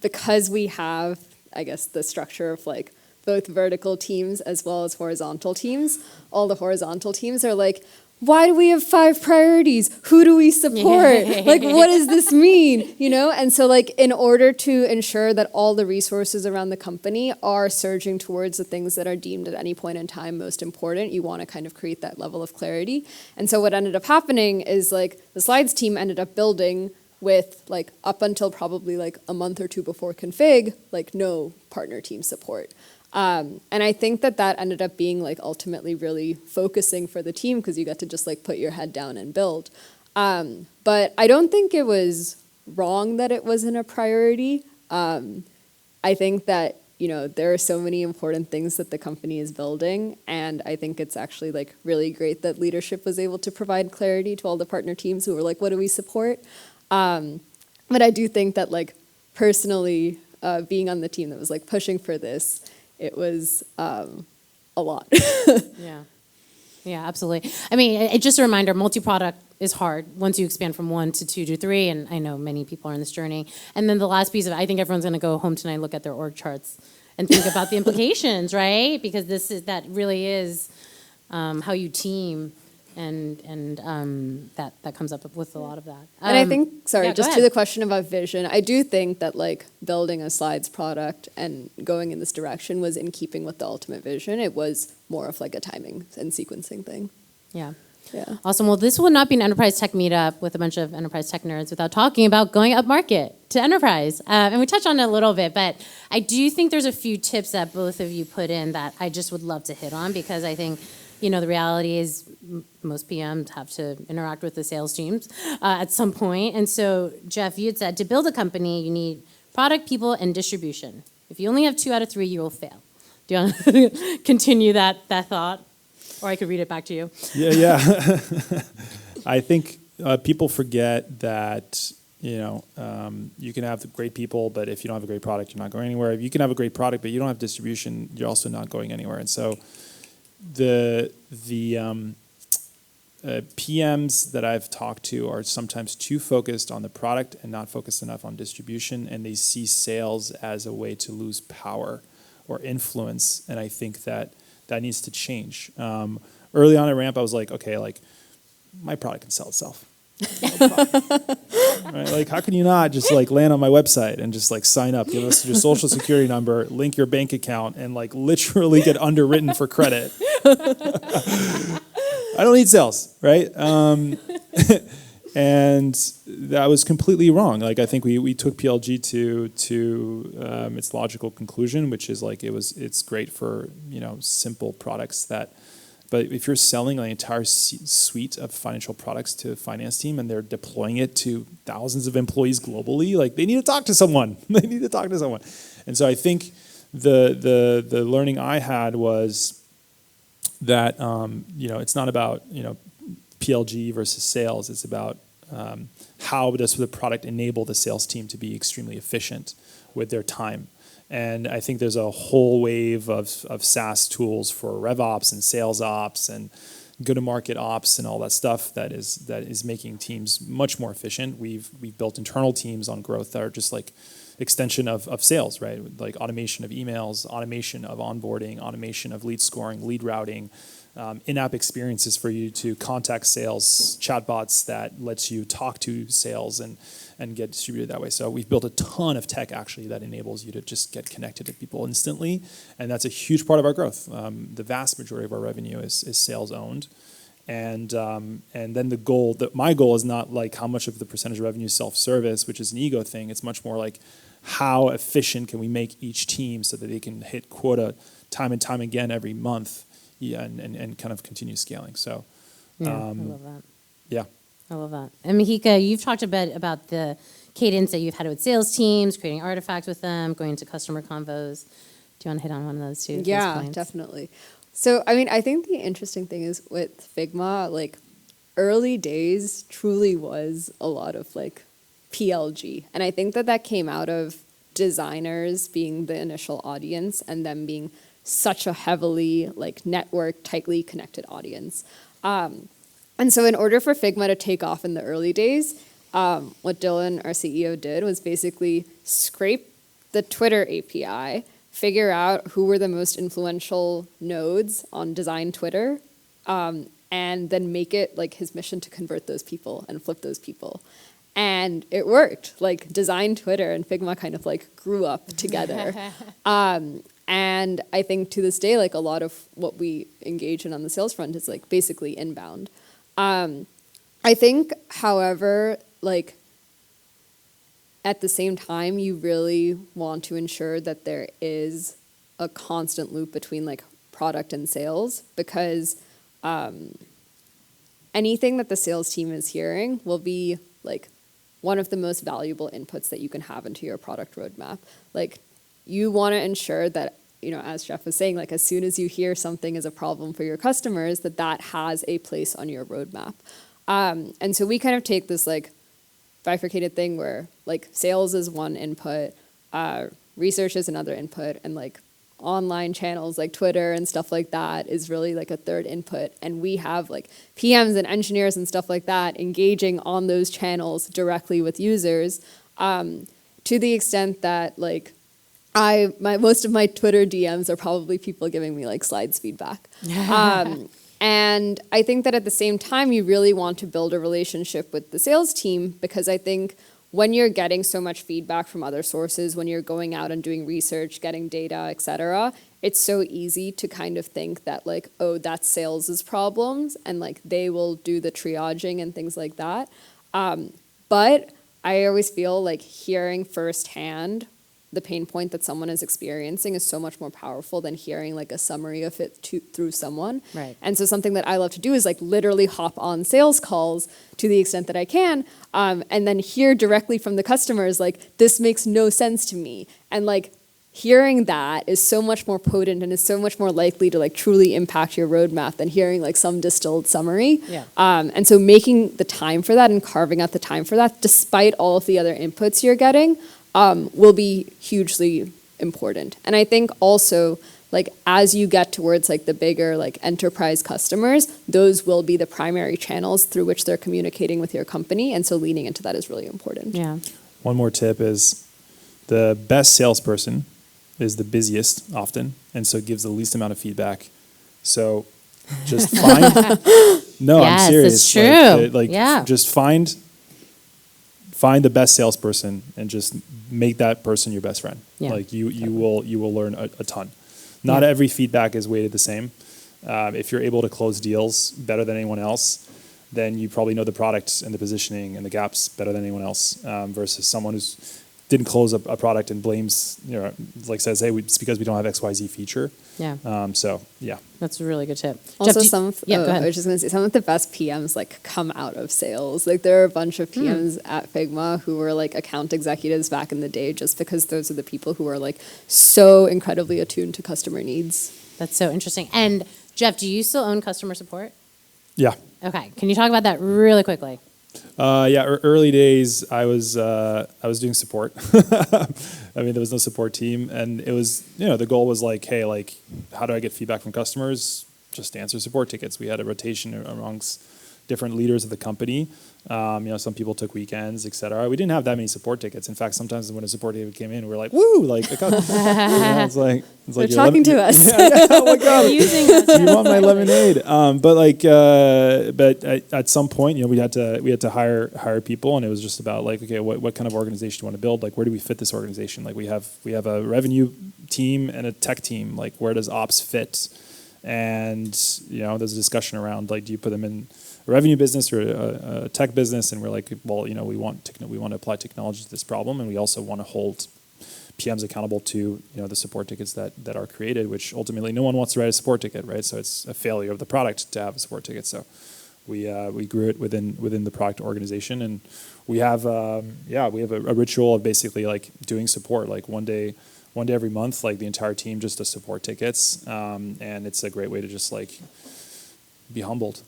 because we have, I guess, the structure of like both vertical teams as well as horizontal teams. All the horizontal teams are like, why do we have 5 priorities? Who do we support? Like, what does this mean? You know? And so like, in order to ensure that all the resources around the company are surging towards the things that are deemed at any point in time most important, you want to kind of create that level of clarity. And so what ended up happening is like, the slides team ended up building with like, up until probably like a month or two before config, like no partner team support. And I think that ended up being like ultimately really focusing for the team because you got to just like put your head down and build. But I don't think it was wrong that it wasn't a priority. I think that, you know, there are so many important things that the company is building. And I think it's actually like really great that leadership was able to provide clarity to all the partner teams who were like, what do we support? But I do think that like personally being on the team that was like pushing for this, it was a lot. Yeah, absolutely. I mean, it's just a reminder, multi-product is hard once you expand from 1 to 2 to 3, and I know many people are on this journey. And then the last piece of it, I think everyone's going to go home tonight and look at their org charts and think about the implications, right? Because that really is how you team, and that comes up with a lot of that. And I think, yeah, just to the question about vision, I do think that like building a slides product and going in this direction was in keeping with the ultimate vision. It was more of like a timing and sequencing thing. Yeah. Yeah. Awesome. Well, this will not be an enterprise tech meetup with a bunch of enterprise tech nerds without talking about going up market to enterprise. And we touched on it a little bit, but I do think there's a few tips that both of you put in that I just would love to hit on, because I think, you know, the reality is most PMs have to interact with the sales teams at some point. And so, Geoff, you had said to build a company, you need product, people, and distribution. If you only have 2 out of 3, you will fail. Do you want to continue that thought? Or I could read it back to you. Yeah. I think people forget that, you know, you can have great people, but if you don't have a great product, you're not going anywhere. If you can have a great product, but you don't have distribution, you're also not going anywhere. And so PMs that I've talked to are sometimes too focused on the product and not focused enough on distribution, and they see sales as a way to lose power or influence, and I think that needs to change. Early on at Ramp, I was like, okay, like my product can sell itself. Right? Like, how can you not just like land on my website and just like sign up, give us your social security number, link your bank account, and like literally get underwritten for credit? I don't need sales, right? And that was completely wrong. Like, I think we took PLG to its logical conclusion, which is like it's great for simple products that. But if you're selling an entire suite of financial products to a finance team and they're deploying it to thousands of employees globally, like they need to talk to someone. And so I think the learning I had was that it's not about PLG versus sales. It's about how does the product enable the sales team to be extremely efficient with their time. And I think there's a whole wave of SaaS tools for RevOps and sales ops and go-to-market ops and all that stuff that is making teams much more efficient. We've built internal teams on growth that are just like extension of sales, right? Like automation of emails, automation of onboarding, automation of lead scoring, lead routing, in-app experiences for you to contact sales, chatbots that lets you talk to sales and get distributed that way. So we've built a ton of tech actually that enables you to just get connected to people instantly, and that's a huge part of our growth. The vast majority of our revenue is sales owned, and then my goal is not like how much of the percentage of revenue is self-service, which is an ego thing. It's much more like how efficient can we make each team so that they can hit quota time and time again every month, and kind of continue scaling. So, I love that. Yeah. I love that. And Mihika, you've talked a bit about the cadence that you've had with sales teams, creating artifacts with them, going to customer convos. Do you want to hit on one of those too? Yeah, definitely. So, I mean, I think the interesting thing is with Figma, like early days truly was a lot of like PLG. And I think that came out of designers being the initial audience and them being such a heavily like network, tightly connected audience. And so in order for Figma to take off in the early days, what Dylan, our CEO, did was basically scrape the Twitter API, figure out who were the most influential nodes on design Twitter, and then make it like his mission to convert those people and flip those people. And it worked. Like design Twitter and Figma kind of like grew up together. And I think to this day, like a lot of what we engage in on the sales front is like basically inbound. I think, however, like at the same time, you really want to ensure that there is a constant loop between like product and sales, because anything that the sales team is hearing will be like one of the most valuable inputs that you can have into your product roadmap. Like you want to ensure that, as Geoff was saying, like as soon as you hear something is a problem for your customers, that has a place on your roadmap. And so we kind of take this like bifurcated thing where like sales is one input, research is another input, and like online channels like Twitter and stuff like that is really like a third input. And we have like PMs and engineers and stuff like that engaging on those channels directly with users, to the extent that like most of my Twitter DMs are probably people giving me like slides feedback. And I think that at the same time, you really want to build a relationship with the sales team, because I think when you're getting so much feedback from other sources, when you're going out and doing research, getting data, et cetera, it's so easy to kind of think that like, oh, that's sales' problems, and like they will do the triaging and things like that. But I always feel like hearing firsthand the pain point that someone is experiencing is so much more powerful than hearing like a summary of it through someone. Right. And so something that I love to do is like literally hop on sales calls to the extent that I can, and then hear directly from the customers, like, this makes no sense to me. And like hearing that is so much more potent and is so much more likely to like truly impact your roadmap than hearing like some distilled summary. Yeah. And so making the time for that and carving out the time for that, despite all of the other inputs you're getting, will be hugely important. And I think also like as you get towards like the bigger like enterprise customers, those will be the primary channels through which they're communicating with your company. And so leaning into that is really important. Yeah. One more tip is the best salesperson is the busiest often, and so gives the least amount of feedback. So just find. No, Yes, I'm serious. it's true. Like just find the best salesperson and just make that person your best friend. Yeah. Like you will learn a ton. Not every feedback is weighted the same. If you're able to close deals better than anyone else, then you probably know the product and the positioning and the gaps better than anyone else. Versus someone who's didn't close a product and blames, like says, hey, it's because we don't have XYZ feature. Yeah. So yeah. That's a really good tip. Also, Geoff, go ahead. I was just going to say, some of the best PMs like come out of sales. Like there are a bunch of PMs at Figma who were like account executives back in the day, just because those are the people who are like so incredibly attuned to customer needs. That's so interesting. And Geoff, do you still own customer support? Yeah. Okay. Can you talk about that really quickly? Early days, I was doing support. I mean, there was no support team, and it was, the goal was like, hey, like, how do I get feedback from customers? Just answer support tickets. We had a rotation amongst different leaders of the company. Some people took weekends, et cetera. We didn't have that many support tickets. In fact, sometimes when a support ticket came in, we were like, woo, like, it's like They're talking to us. Oh my God. Using us. You want my lemonade? But at some point, we had to hire people, and it was just about like, okay, what kind of organization do you want to build? Like, where do we fit this organization? Like, we have a revenue team and a tech team. Like, where does ops fit? And there's a discussion around like, do you put them in a revenue business or a tech business? And we're like, well, we want to apply technology to this problem, and we also want to hold PMs accountable to the support tickets that are created, which ultimately no one wants to write a support ticket, right? So it's a failure of the product to have a support ticket. So we grew it within the product organization, and we have a ritual of basically like doing support like one day every month, like the entire team just does support tickets, and it's a great way to just like be humbled.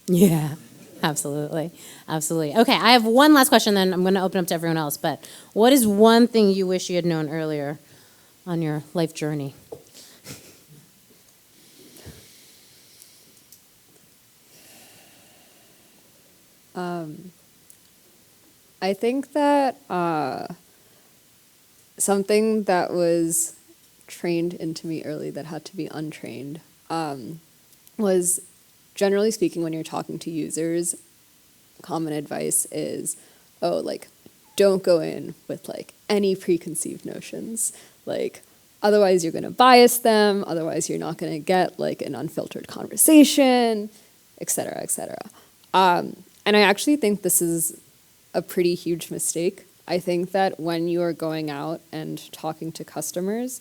Yeah, absolutely. Absolutely. Okay, I have one last question, then I'm going to open up to everyone else. But what is one thing you wish you had known earlier on your life journey? I think that something that was trained into me early that had to be untrained was, generally speaking, when you're talking to users, common advice is, don't go in with like any preconceived notions. Like, otherwise you're going to bias them. Otherwise you're not going to get like an unfiltered conversation, et cetera, et cetera. And I actually think this is a pretty huge mistake. I think that when you are going out and talking to customers,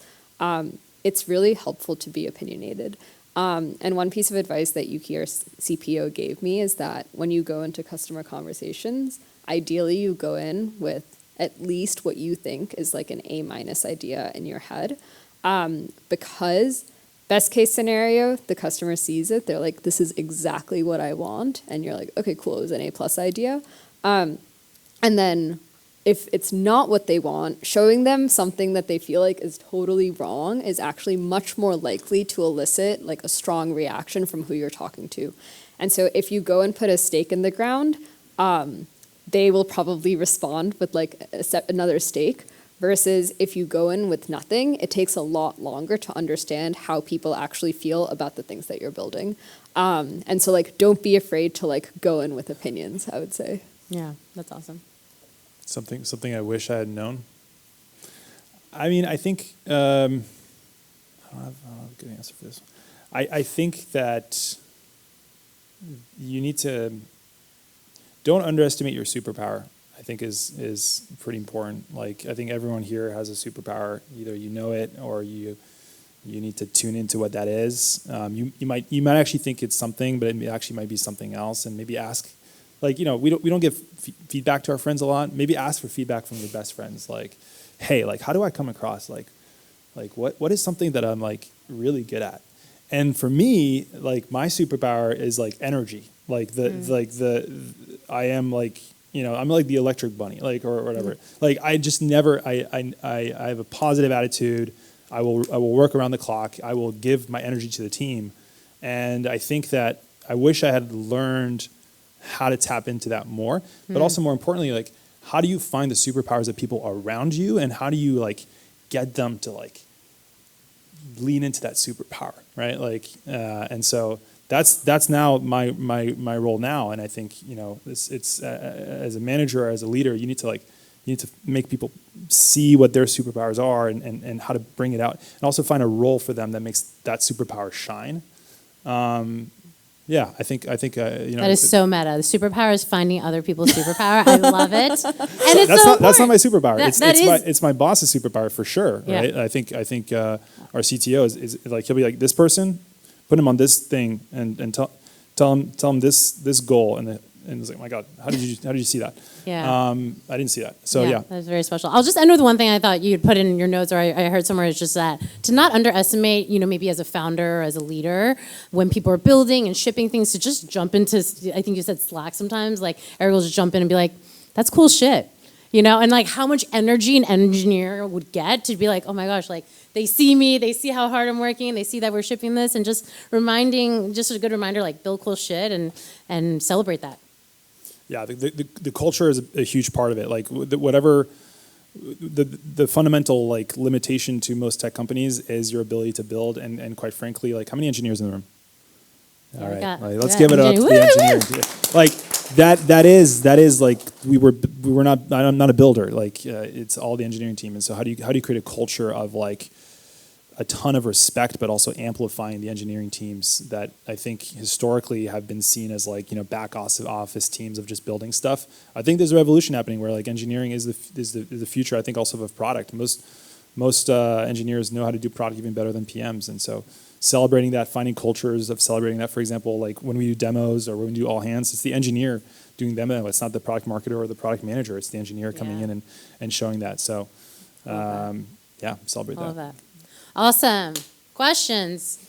it's really helpful to be opinionated. And one piece of advice that Yuki, our CPO, gave me is that when you go into customer conversations, ideally you go in with at least what you think is like an A- idea in your head. Because best case scenario, the customer sees it, they're like, this is exactly what I want. And you're like, okay, cool, it was an A+ idea. And then if it's not what they want, showing them something that they feel like is totally wrong is actually much more likely to elicit like a strong reaction from who you're talking to. And so if you go and put a stake in the ground, they will probably respond with like another stake, versus if you go in with nothing, it takes a lot longer to understand how people actually feel about the things that you're building. And so like, don't be afraid to like go in with opinions, I would say. Yeah, that's awesome. Something I wish I had known. I mean, I think I don't have a good answer for this. I think that you need to don't underestimate your superpower. I think is pretty important. Like, I think everyone here has a superpower. Either you know it or you need to tune into what that is. You might actually think it's something, but it actually might be something else. And maybe ask. Like, we don't give feedback to our friends a lot. Maybe ask for feedback from your best friends. Like, hey, like, how do I come across? Like what is something that I'm like really good at? And for me, like, my superpower is like energy. Like I am like, I'm like the electric bunny, like, or whatever. Like, I just never, I have a positive attitude. I will work around the clock. I will give my energy to the team. And I think that I wish I had learned how to tap into that more, but also more importantly, like, how do you find the superpowers of people around you, and how do you like get them to like lean into that superpower, right? Like, and so that's now my role now, and I think, you know, it's as a manager or as a leader, you need to make people see what their superpowers are and how to bring it out, and also find a role for them that makes that superpower shine. Yeah, I think you know, that is so meta. The superpower is finding other people's superpower. I love it, and it's that's not my superpower. That It's my boss's superpower for sure, right? Yeah. I think our CTO is like, he'll be like, this person, put him on this thing and tell him this goal, and it's like, my God, how did you see that? Yeah. I didn't see that. So yeah. That was very special. I'll just end with one thing I thought you'd put in your notes, or I heard somewhere, is just that to not underestimate, you know, maybe as a founder or as a leader, when people are building and shipping things, to just jump into, I think you said Slack sometimes, like Eric will just jump in and be like, that's cool shit. You know, and like how much energy an engineer would get to be like, oh my gosh, like they see me, they see how hard I'm working, they see that we're shipping this, and just a good reminder, like build cool shit and celebrate that. Yeah, the culture is a huge part of it. Like whatever the fundamental like limitation to most tech companies is your ability to build, and quite frankly, like, how many engineers in the room? All right, let's give it up to the engineers. Like that is like we were not. I'm not a builder. Like it's all the engineering team. And so how do you create a culture of like a ton of respect, but also amplifying the engineering teams that I think historically have been seen as like, you know, back office teams of just building stuff. I think there's a revolution happening where like engineering is the future. I think also of product. Most engineers know how to do product even better than PMs, and so celebrating that, finding cultures of celebrating that. For example, like when we do demos or when we do all hands, it's the engineer doing demo. It's not the product marketer or the product manager. It's the engineer coming in and showing that. So celebrate All of that. Awesome. Questions?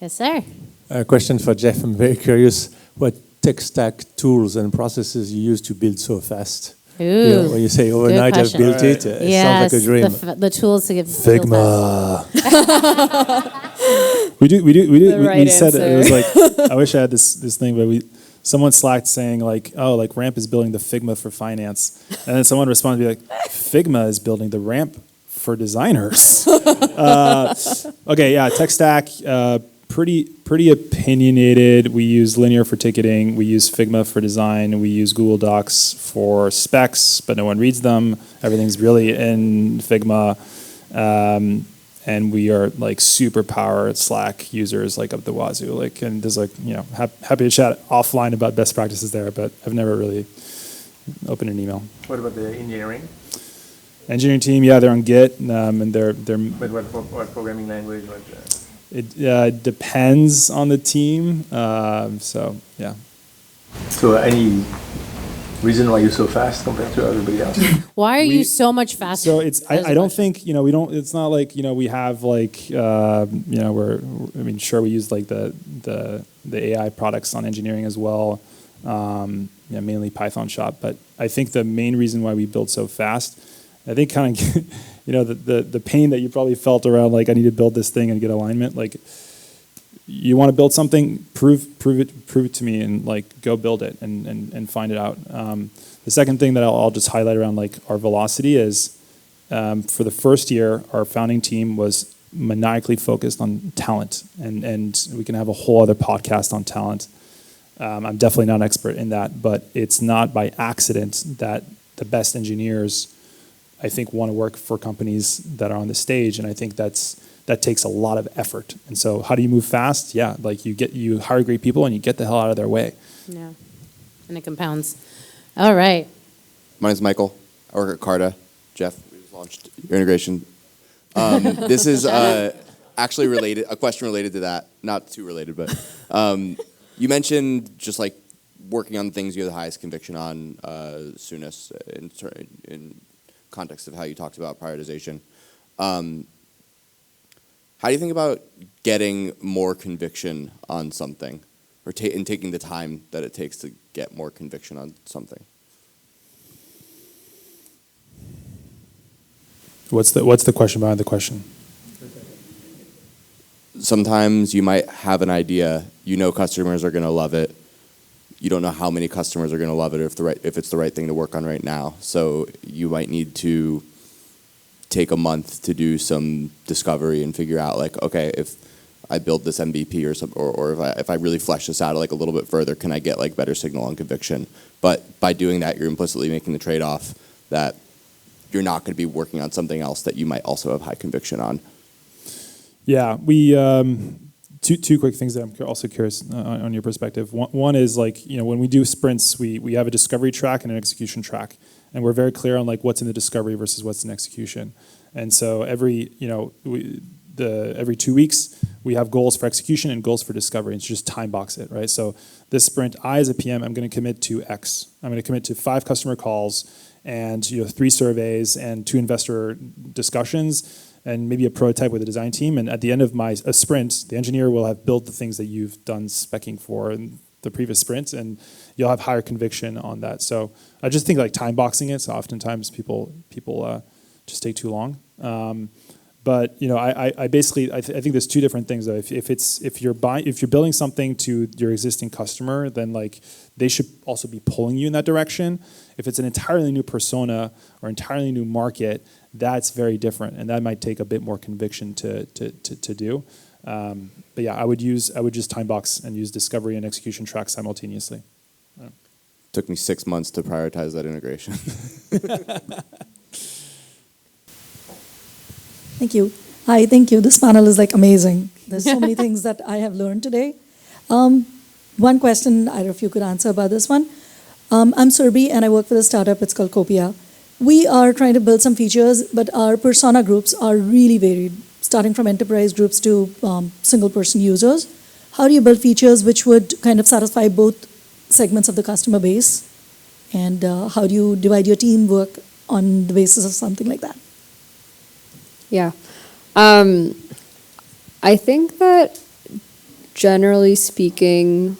Yes, sir. A question for Geoff. I'm very curious what tech stack tools and processes you use to build so fast. Ooh. You know, when you say overnight I've built it, it sounds like a dream. The tools to give Figma. we said it was like, I wish I had this thing, but someone slacked saying like, oh, like Ramp is building the Figma for finance, and then someone responded like, Figma is building the Ramp for designers. Tech stack, pretty opinionated. We use Linear for ticketing. We use Figma for design. We use Google Docs for specs, but no one reads them. Everything's really in Figma. And we are like super power Slack users, like up the wazoo. Like, and there's like, you know, happy to chat offline about best practices there, but I've never really opened an email. What about the engineering? Engineering team, yeah, they're on Git, and they're. But what programming language? It depends on the team. So yeah. So any reason why you're so fast compared to everybody else? Why are you so much faster? So it's I don't think, you know, we don't. It's not like, you know, we have like you know, sure, we use like the AI products on engineering as well. Yeah, mainly Python shop, but I think the main reason why we build so fast, I think kind of, you know, the pain that you probably felt around like, I need to build this thing and get alignment. Like, you want to build something, prove it to me, and like go build it and find it out. The second thing that I'll just highlight around like our velocity is, for the first year, our founding team was maniacally focused on talent, and we can have a whole other podcast on talent. I'm definitely not an expert in that, but it's not by accident that the best engineers, I think, want to work for companies that are on the stage, and I think that takes a lot of effort. And so, how do you move fast? Yeah, like you hire great people and you get the hell out of their way. Yeah, and it compounds. All right. My name's Michael. I work at Carta. Geoff, we just launched your integration. This is actually related. A question related to that. Not too related, but you mentioned just like working on things you have the highest conviction on soonest in context of how you talked about prioritization. How do you think about getting more conviction on something, or taking the time that it takes to get more conviction on something? What's the question behind the question? sometimes you might have an idea, you know customers are going to love it. You don't know how many customers are going to love it if it's the right thing to work on right now. So you might need to take a month to do some discovery and figure out like, okay, if I build this MVP or if I really flesh this out like a little bit further, can I get like better signal on conviction? But by doing that, you're implicitly making the trade-off that you're not going to be working on something else that you might also have high conviction on. Yeah, we two quick things that I'm also curious on your perspective. One is like, you know, when we do sprints, we have a discovery track and an execution track, and we're very clear on like what's in the discovery versus what's in execution. And so every 2 weeks we have goals for execution and goals for discovery. It's just time box it, right? So this sprint, I as a PM, I'm going to commit to X. I'm going to commit to 5 customer calls and 3 surveys and 2 investor discussions and maybe a prototype with the design team. And at the end of a sprint, the engineer will have built the things that you've done speccing for in the previous sprint, and you'll have higher conviction on that. So I just think like time boxing it. So oftentimes people just take too long. But I think there's 2 different things though. If you're building something to your existing customer, then like they should also be pulling you in that direction. If it's an entirely new persona or entirely new market, that's very different, and that might take a bit more conviction to do. But yeah, I would just time box and use discovery and execution tracks simultaneously. Took me 6 months to prioritize that integration. Thank you. Hi, thank you. This panel is like amazing. There's so many things that I have learned today. One question, I don't know if you could answer about this one. I'm Surbi and I work for the startup. It's called Copia. We are trying to build some features, but our persona groups are really varied, starting from enterprise groups to single-person users. How do you build features which would kind of satisfy both segments of the customer base? And how do you divide your teamwork on the basis of something like that? Yeah. I think that generally speaking,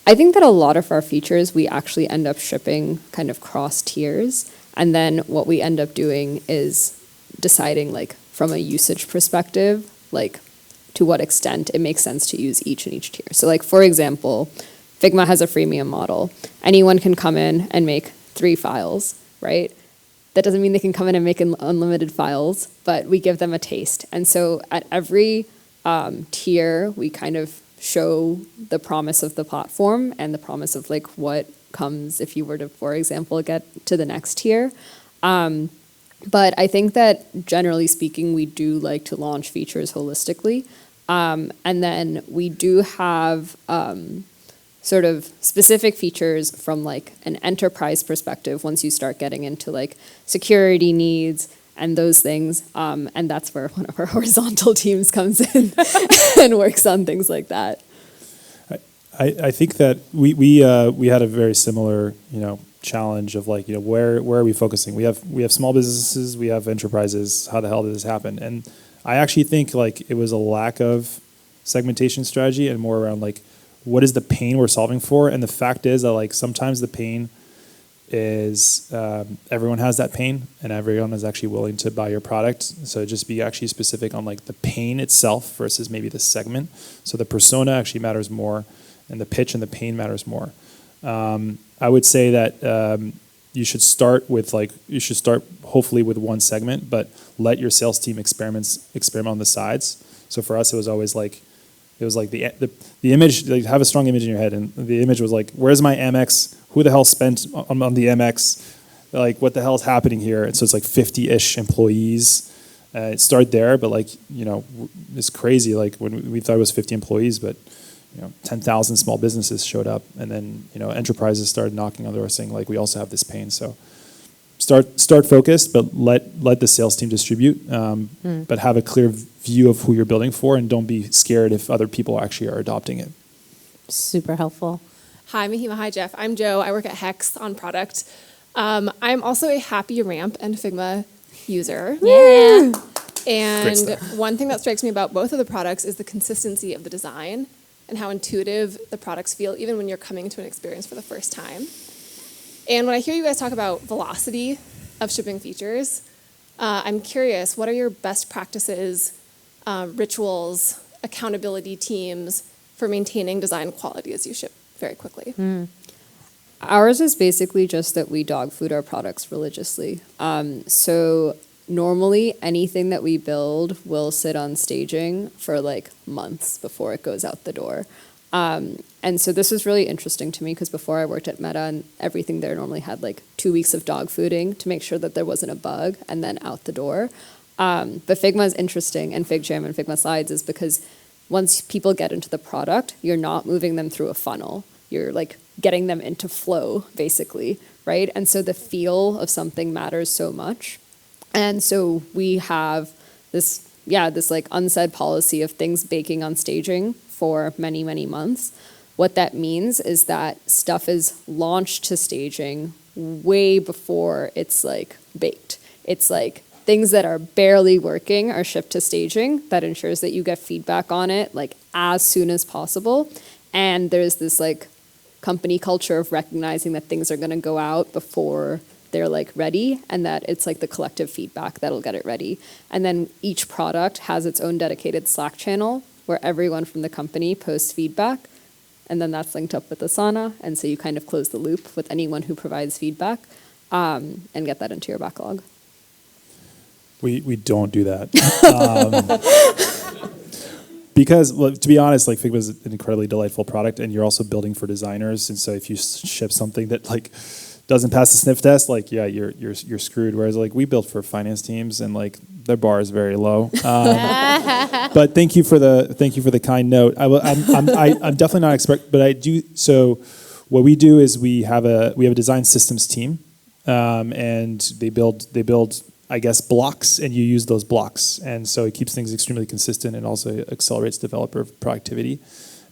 I think that a lot of our features, we actually end up shipping kind of cross tiers. And then what we end up doing is deciding like from a usage perspective, like to what extent it makes sense to use each in each tier. So like, for example, Figma has a freemium model. Anyone can come in and make 3 files, right? That doesn't mean they can come in and make unlimited files, but we give them a taste. And so at every tier, we kind of show the promise of the platform and the promise of like what comes if you were to, for example, get to the next tier. But I think that generally speaking, we do like to launch features holistically. And then we do have sort of specific features from like an enterprise perspective once you start getting into like security needs and those things. And that's where one of our horizontal teams comes in and works on things like that. I think that we had a very similar challenge of like where are we focusing? We have small businesses, we have enterprises. How the hell did this happen? And I actually think like it was a lack of segmentation strategy and more around like what is the pain we're solving for. And the fact is that like sometimes the pain is everyone has that pain and everyone is actually willing to buy your product. So just be actually specific on like the pain itself versus maybe the segment. So the persona actually matters more and the pitch and the pain matters more. I would say that you should start hopefully with one segment, but let your sales team experiment on the sides. So for us, it was always like, the image, like have a strong image in your head. And the image was like, where's my MX? Who the hell spent on the MX? Like, what the hell is happening here? And so it's like 50-ish employees. It started there, but like, it's crazy. Like when we thought it was 50 employees, but 10,000 small businesses showed up, and then enterprises started knocking on the door saying like we also have this pain. So start focused, but let the sales team distribute, but have a clear view of who you're building for, and don't be scared if other people actually are adopting it. Super helpful. Hi, Mihika. Hi, Geoff. I'm Joe. I work at Hex on product. I'm also a happy Ramp and Figma user. Yeah. And one thing that strikes me about both of the products is the consistency of the design and how intuitive the products feel, even when you're coming to an experience for the first time. And when I hear you guys talk about velocity of shipping features, I'm curious, what are your best practices, rituals, accountability teams for maintaining design quality as you ship very quickly? Ours is basically just that we dog food our products religiously. So normally anything that we build will sit on staging for like months before it goes out the door. And so this was really interesting to me because before I worked at Meta, and everything there normally had like 2 weeks of dog fooding to make sure that there wasn't a bug and then out the door. But Figma is interesting, and FigJam and Figma Slides is because once people get into the product, you're not moving them through a funnel. You're like getting them into flow, basically, right? And so the feel of something matters so much. And so we have this like unsaid policy of things baking on staging for many, many months. What that means is that stuff is launched to staging way before it's like baked. It's like things that are barely working are shipped to staging. That ensures that you get feedback on it like as soon as possible. And there's this like company culture of recognizing that things are going to go out before they're like ready, and that it's like the collective feedback that'll get it ready. And then each product has its own dedicated Slack channel where everyone from the company posts feedback, and then that's linked up with Asana, and so you kind of close the loop with anyone who provides feedback, and get that into your backlog. We don't do that. Because, well, to be honest, like Figma is an incredibly delightful product, and you're also building for designers. And so if you ship something that like doesn't pass the sniff test, like you're screwed. Whereas like we built for finance teams, and like their bar is very low. But thank you for the kind note. I'm definitely not an expert, but I do. So what we do is we have a design systems team, and they build I guess blocks, and you use those blocks, and so it keeps things extremely consistent and also accelerates developer productivity.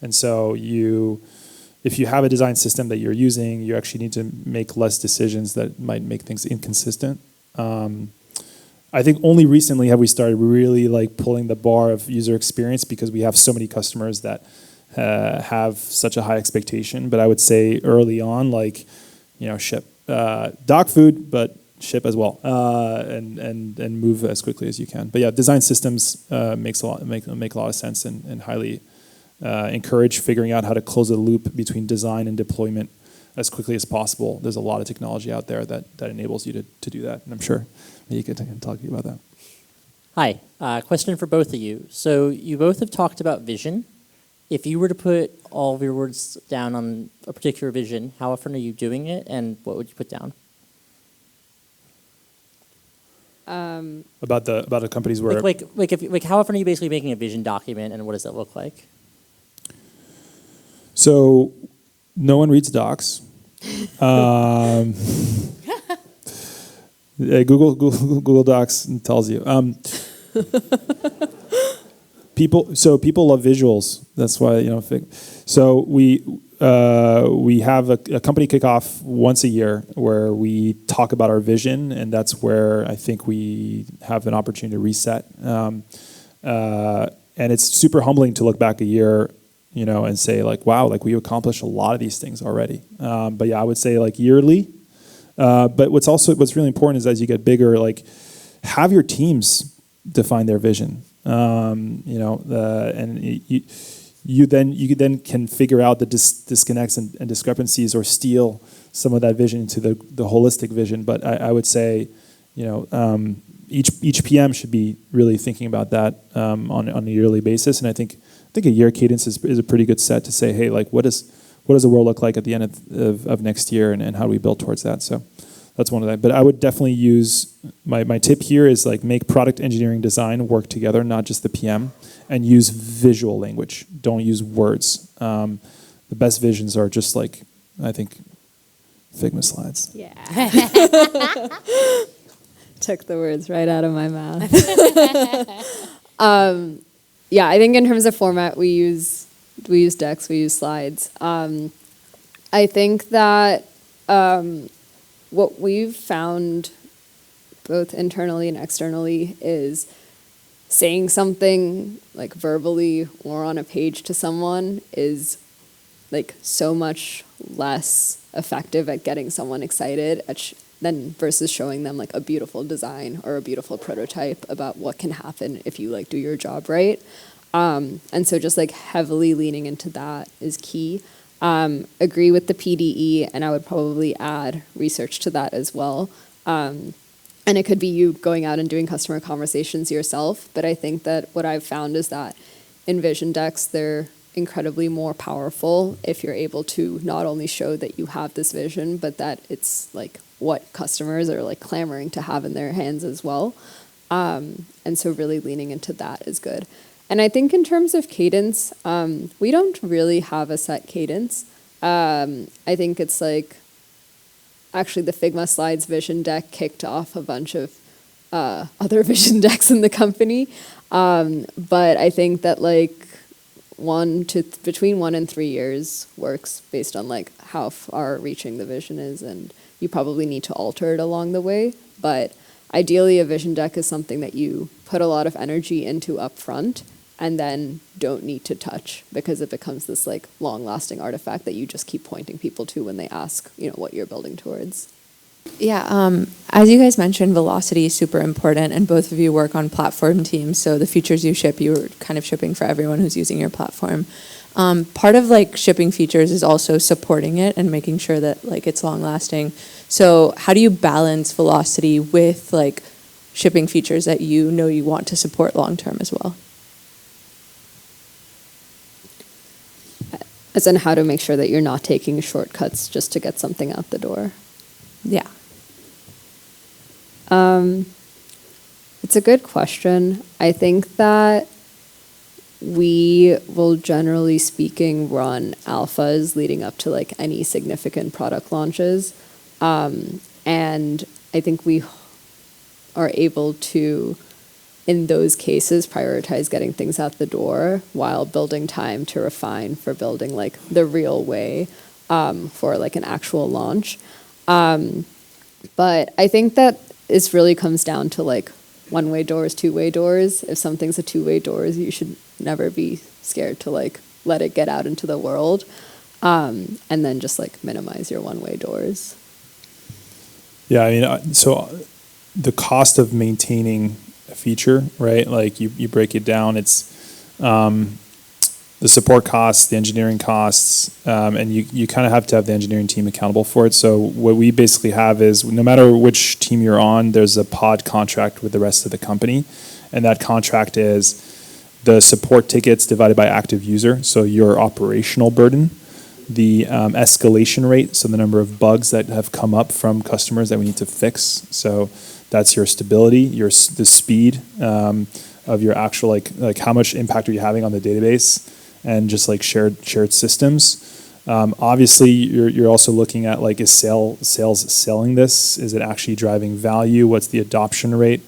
And so if you have a design system that you're using, you actually need to make less decisions that might make things inconsistent. I think only recently have we started really like pulling the bar of user experience because we have so many customers that have such a high expectation. But I would say early on, like, ship dog food, but ship as well, and move as quickly as you can. But yeah, design systems make a lot of sense, and highly encourage figuring out how to close the loop between design and deployment as quickly as possible. There's a lot of technology out there that enables you to do that, and I'm sure Mihika can talk to you about that. Hi, question for both of you. So you both have talked about vision. If you were to put all of your words down on a particular vision, how often are you doing it, and what would you put down? About the companies where how often are you basically making a vision document, and what does that look like? So no one reads docs. Google Docs tells you. People love visuals. That's why So we have a company kickoff once a year where we talk about our vision, and that's where I think we have an opportunity to reset. And it's super humbling to look back a year, and say like, wow, like we accomplished a lot of these things already. But yeah, I would say like yearly. But what's really important is as you get bigger, like have your teams define their vision. You then can figure out the disconnects and discrepancies, or steal some of that vision into the holistic vision. But I would say, each PM should be really thinking about that on a yearly basis. And I think a year cadence is a pretty good set to say, hey, like what does the world look like at the end of next year, and how do we build towards that? So that's one of that. But I would definitely use my tip here is like make product engineering design work together, not just the PM, and use visual language. Don't use words. The best visions are just like, I think, Figma Slides. Yeah. Took the words right out of my mouth. Yeah, I think in terms of format, we use decks, we use slides. I think that what we've found both internally and externally is saying something like verbally or on a page to someone is like so much less effective at getting someone excited than versus showing them like a beautiful design or a beautiful prototype about what can happen if you like do your job right. And so just like heavily leaning into that is key. Agree with the PDE, and I would probably add research to that as well. And it could be you going out and doing customer conversations yourself, but I think that what I've found is that in vision decks, they're incredibly more powerful if you're able to not only show that you have this vision, but that it's like what customers are like clamoring to have in their hands as well. And so really leaning into that is good. And I think in terms of cadence, we don't really have a set cadence. I think it's like, actually the Figma Slides vision deck kicked off a bunch of other vision decks in the company. But I think that like between 1 and 3 years works based on like how far reaching the vision is, and you probably need to alter it along the way. But ideally a vision deck is something that you put a lot of energy into up front and then don't need to touch, because it becomes this like long-lasting artifact that you just keep pointing people to when they ask, you know, what you're building towards. Yeah, as you guys mentioned, velocity is super important, and both of you work on platform teams, so the features you ship, you're kind of shipping for everyone who's using your platform. Part of like shipping features is also supporting it and making sure that like it's long-lasting. So how do you balance velocity with like shipping features that you know you want to support long-term as well? As in how to make sure that you're not taking shortcuts just to get something out the door. Yeah. It's a good question. I think that we will, generally speaking, run alphas leading up to like any significant product launches. And I think we are able to, in those cases, prioritize getting things out the door while building time to refine for building like the real way for like an actual launch. But I think that this really comes down to like one-way doors, two-way doors. If something's a two-way doors, you should never be scared to like let it get out into the world, and then just like minimize your one-way doors. Yeah, I mean, so the cost of maintaining a feature, right? Like you break it down, it's the support costs, the engineering costs, and you kind of have to have the engineering team accountable for it. So what we basically have is no matter which team you're on, there's a pod contract with the rest of the company, and that contract is the support tickets divided by active user, so your operational burden, the escalation rate, so the number of bugs that have come up from customers that we need to fix. So that's your stability, the speed of your actual like how much impact are you having on the database, and just like shared systems. Obviously, you're also looking at like, is sales selling this? Is it actually driving value? What's the adoption rate,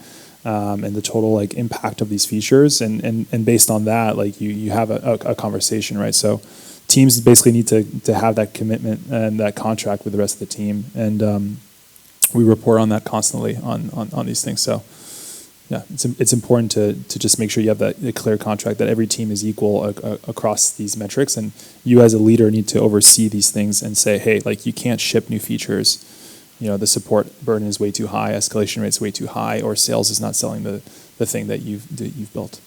and the total like impact of these features? And based on that, like you have a conversation, right? So teams basically need to have that commitment and that contract with the rest of the team, and we report on that constantly on these things. So yeah, it's important to just make sure you have a clear contract, that every team is equal across these metrics, and you as a leader need to oversee these things and say, hey, like you can't ship new features. You know, the support burden is way too high, escalation rate's way too high, or sales is not selling the thing that you've built.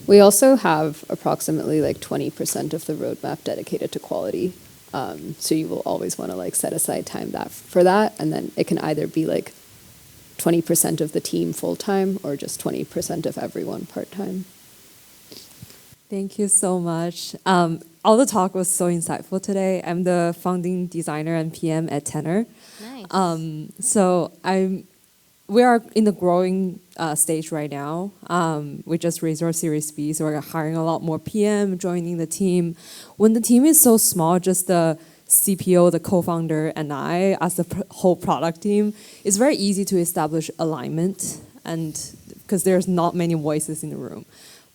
We also have approximately like 20% of the roadmap dedicated to quality. So you will always want to like set aside time for that, and then it can either be like 20% of the team full-time or just 20% of everyone part-time. Thank you so much. All the talk was so insightful today. I'm the founding designer and PM at Tenor. Nice. So we are in the growing stage right now. We just raised our Series B, so we're hiring a lot more PM, joining the team. When the team is so small, just the CPO, the co-founder, and I, as the whole product team, it's very easy to establish alignment, and because there's not many voices in the room.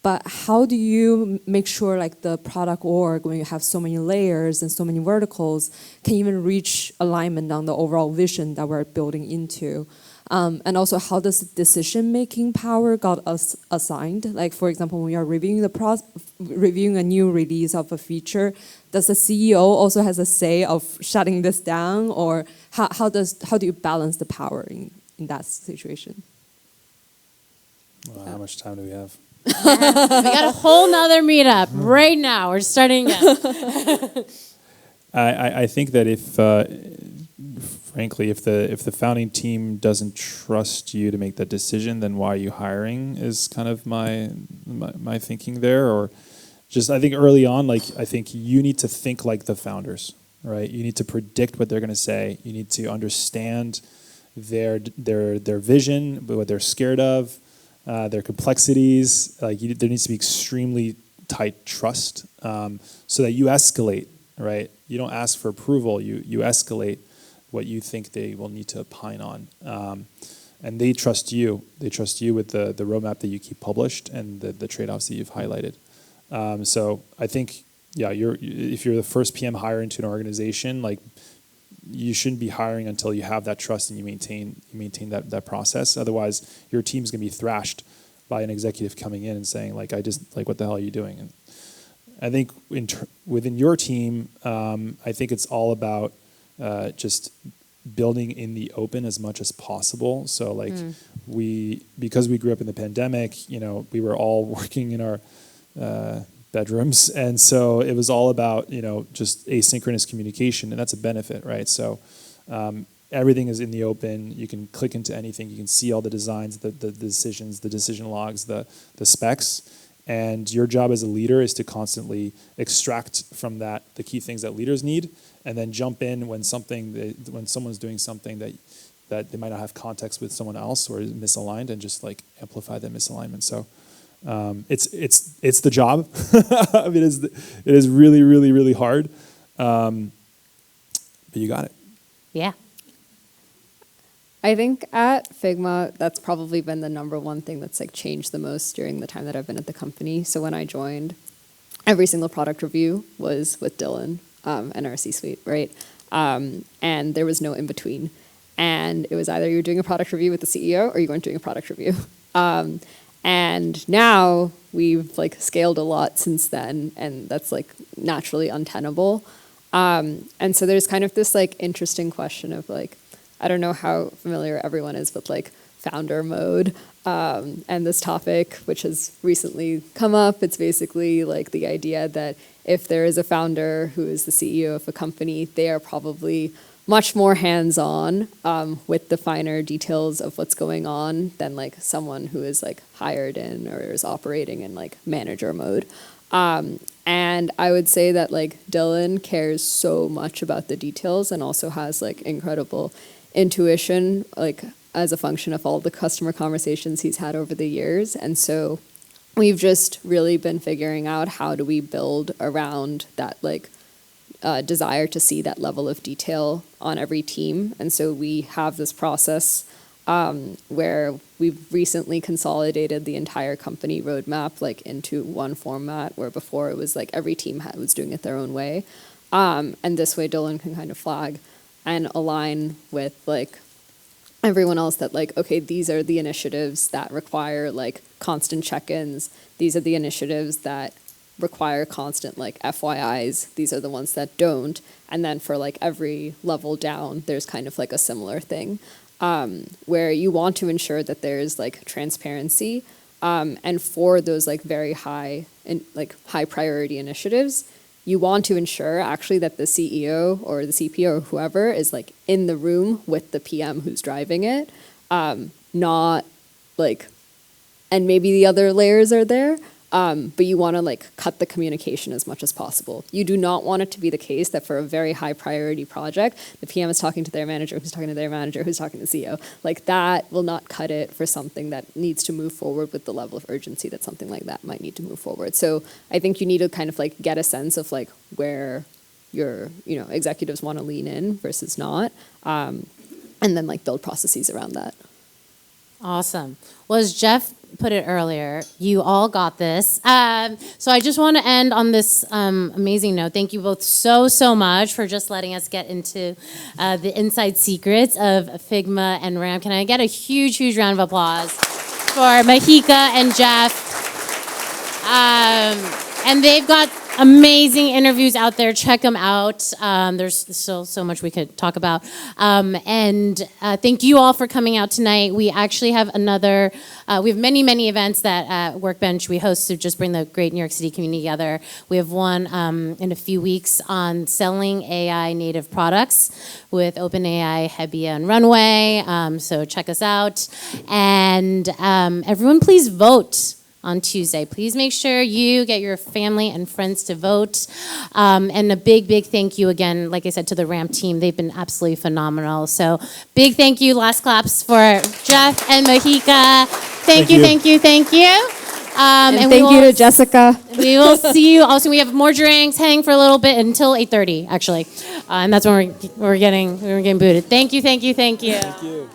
But how do you make sure like the product org, when you have so many layers and so many verticals, can even reach alignment on the overall vision that we're building into? And also, how does decision-making power got us assigned? Like, for example, when we are reviewing a new release of a feature, does the CEO also has a say of shutting this down, or how do you balance the power in that situation? Well, how much time do we have? We got a whole nother meetup right now. We're starting again. I think that frankly, if the founding team doesn't trust you to make that decision, then why are you hiring? Is kind of my thinking there. Or just I think early on, like I think you need to think like the founders, right? You need to predict what they're going to say. You need to understand their vision, what they're scared of, their complexities. Like there needs to be extremely tight trust, so that you escalate. Right, you don't ask for approval. You escalate what you think they will need to opine on, and they trust you. They trust you with the roadmap that you keep published and the trade-offs that you've highlighted. So I think, yeah, if you're the first PM hire into an organization, like you shouldn't be hiring until you have that trust and you maintain that process. Otherwise, your team's gonna be thrashed by an executive coming in and saying like, what the hell are you doing? And I think within your team, I think it's all about just building in the open as much as possible. So like because we grew up in the pandemic, we were all working in our bedrooms. And so it was all about, just asynchronous communication, and that's a benefit, right? So everything is in the open. You can click into anything. You can see all the designs, the decisions, the decision logs, the specs. And your job as a leader is to constantly extract from that the key things that leaders need, and then jump in when someone's doing something that they might not have context with someone else or is misaligned, and just like amplify that misalignment. So it's the job. I mean, it is really, really, really hard, but you got it. Yeah. I think at Figma, that's probably been the number one thing that's like changed the most during the time that I've been at the company. So when I joined, every single product review was with Dylan and our C-suite, right? And there was no in between. And it was either you were doing a product review with the CEO or you weren't doing a product review. And now we've like scaled a lot since then, and that's like naturally untenable. And so there's kind of this like interesting question of like, I don't know how familiar everyone is with like founder mode and this topic, which has recently come up. It's basically like the idea that if there is a founder who is the CEO of a company, they are probably much more hands-on with the finer details of what's going on than like someone who is like hired in or is operating in like manager mode. And I would say that like Dylan cares so much about the details and also has like incredible intuition, like as a function of all the customer conversations he's had over the years. And so we've just really been figuring out how do we build around that like desire to see that level of detail on every team. And so we have this process where we've recently consolidated the entire company roadmap like into one format, where before it was like every team was doing it their own way. And this way Dylan can kind of flag and align with like everyone else that like, okay, these are the initiatives that require like constant check-ins. These are the initiatives that require constant like FYIs. These are the ones that don't. And then for like every level down, there's kind of like a similar thing where you want to ensure that there's like transparency. And for those like very high priority initiatives, you want to ensure actually that the CEO or the CPO or whoever is like in the room with the PM who's driving it, not like, and maybe the other layers are there, but you want to like cut the communication as much as possible. You do not want it to be the case that for a very high priority project, the PM is talking to their manager, who's talking to their manager, who's talking to the CEO. Like that will not cut it for something that needs to move forward with the level of urgency that something like that might need to move forward. So I think you need to kind of like get a sense of like where your executives want to lean in versus not, and then like build processes around that. Awesome. Well, as Geoff put it earlier, you all got this. So I just want to end on this amazing note. Thank you both so much for just letting us get into the inside secrets of Figma and RAM. Can I get a huge round of applause for Mihika and Geoff? And they've got amazing interviews out there. Check them out. There's still so much we could talk about. And thank you all for coming out tonight. We actually have another, we have many events that at Workbench we host to just bring the great New York City community together. We have one in a few weeks on selling AI native products with OpenAI, Hebia, and Runway. So check us out. And everyone please vote on Tuesday. Please make sure you get your family and friends to vote. And a big thank you again, like I said, to the RAMP team. They've been absolutely phenomenal. So big thank you, last claps for Geoff and Mihika. Thank you. And and thank you to Jessica. We will see you also. We have more drinks, hang for a little bit until 8:30 actually. And that's when we're getting booted. Thank you. Thank you.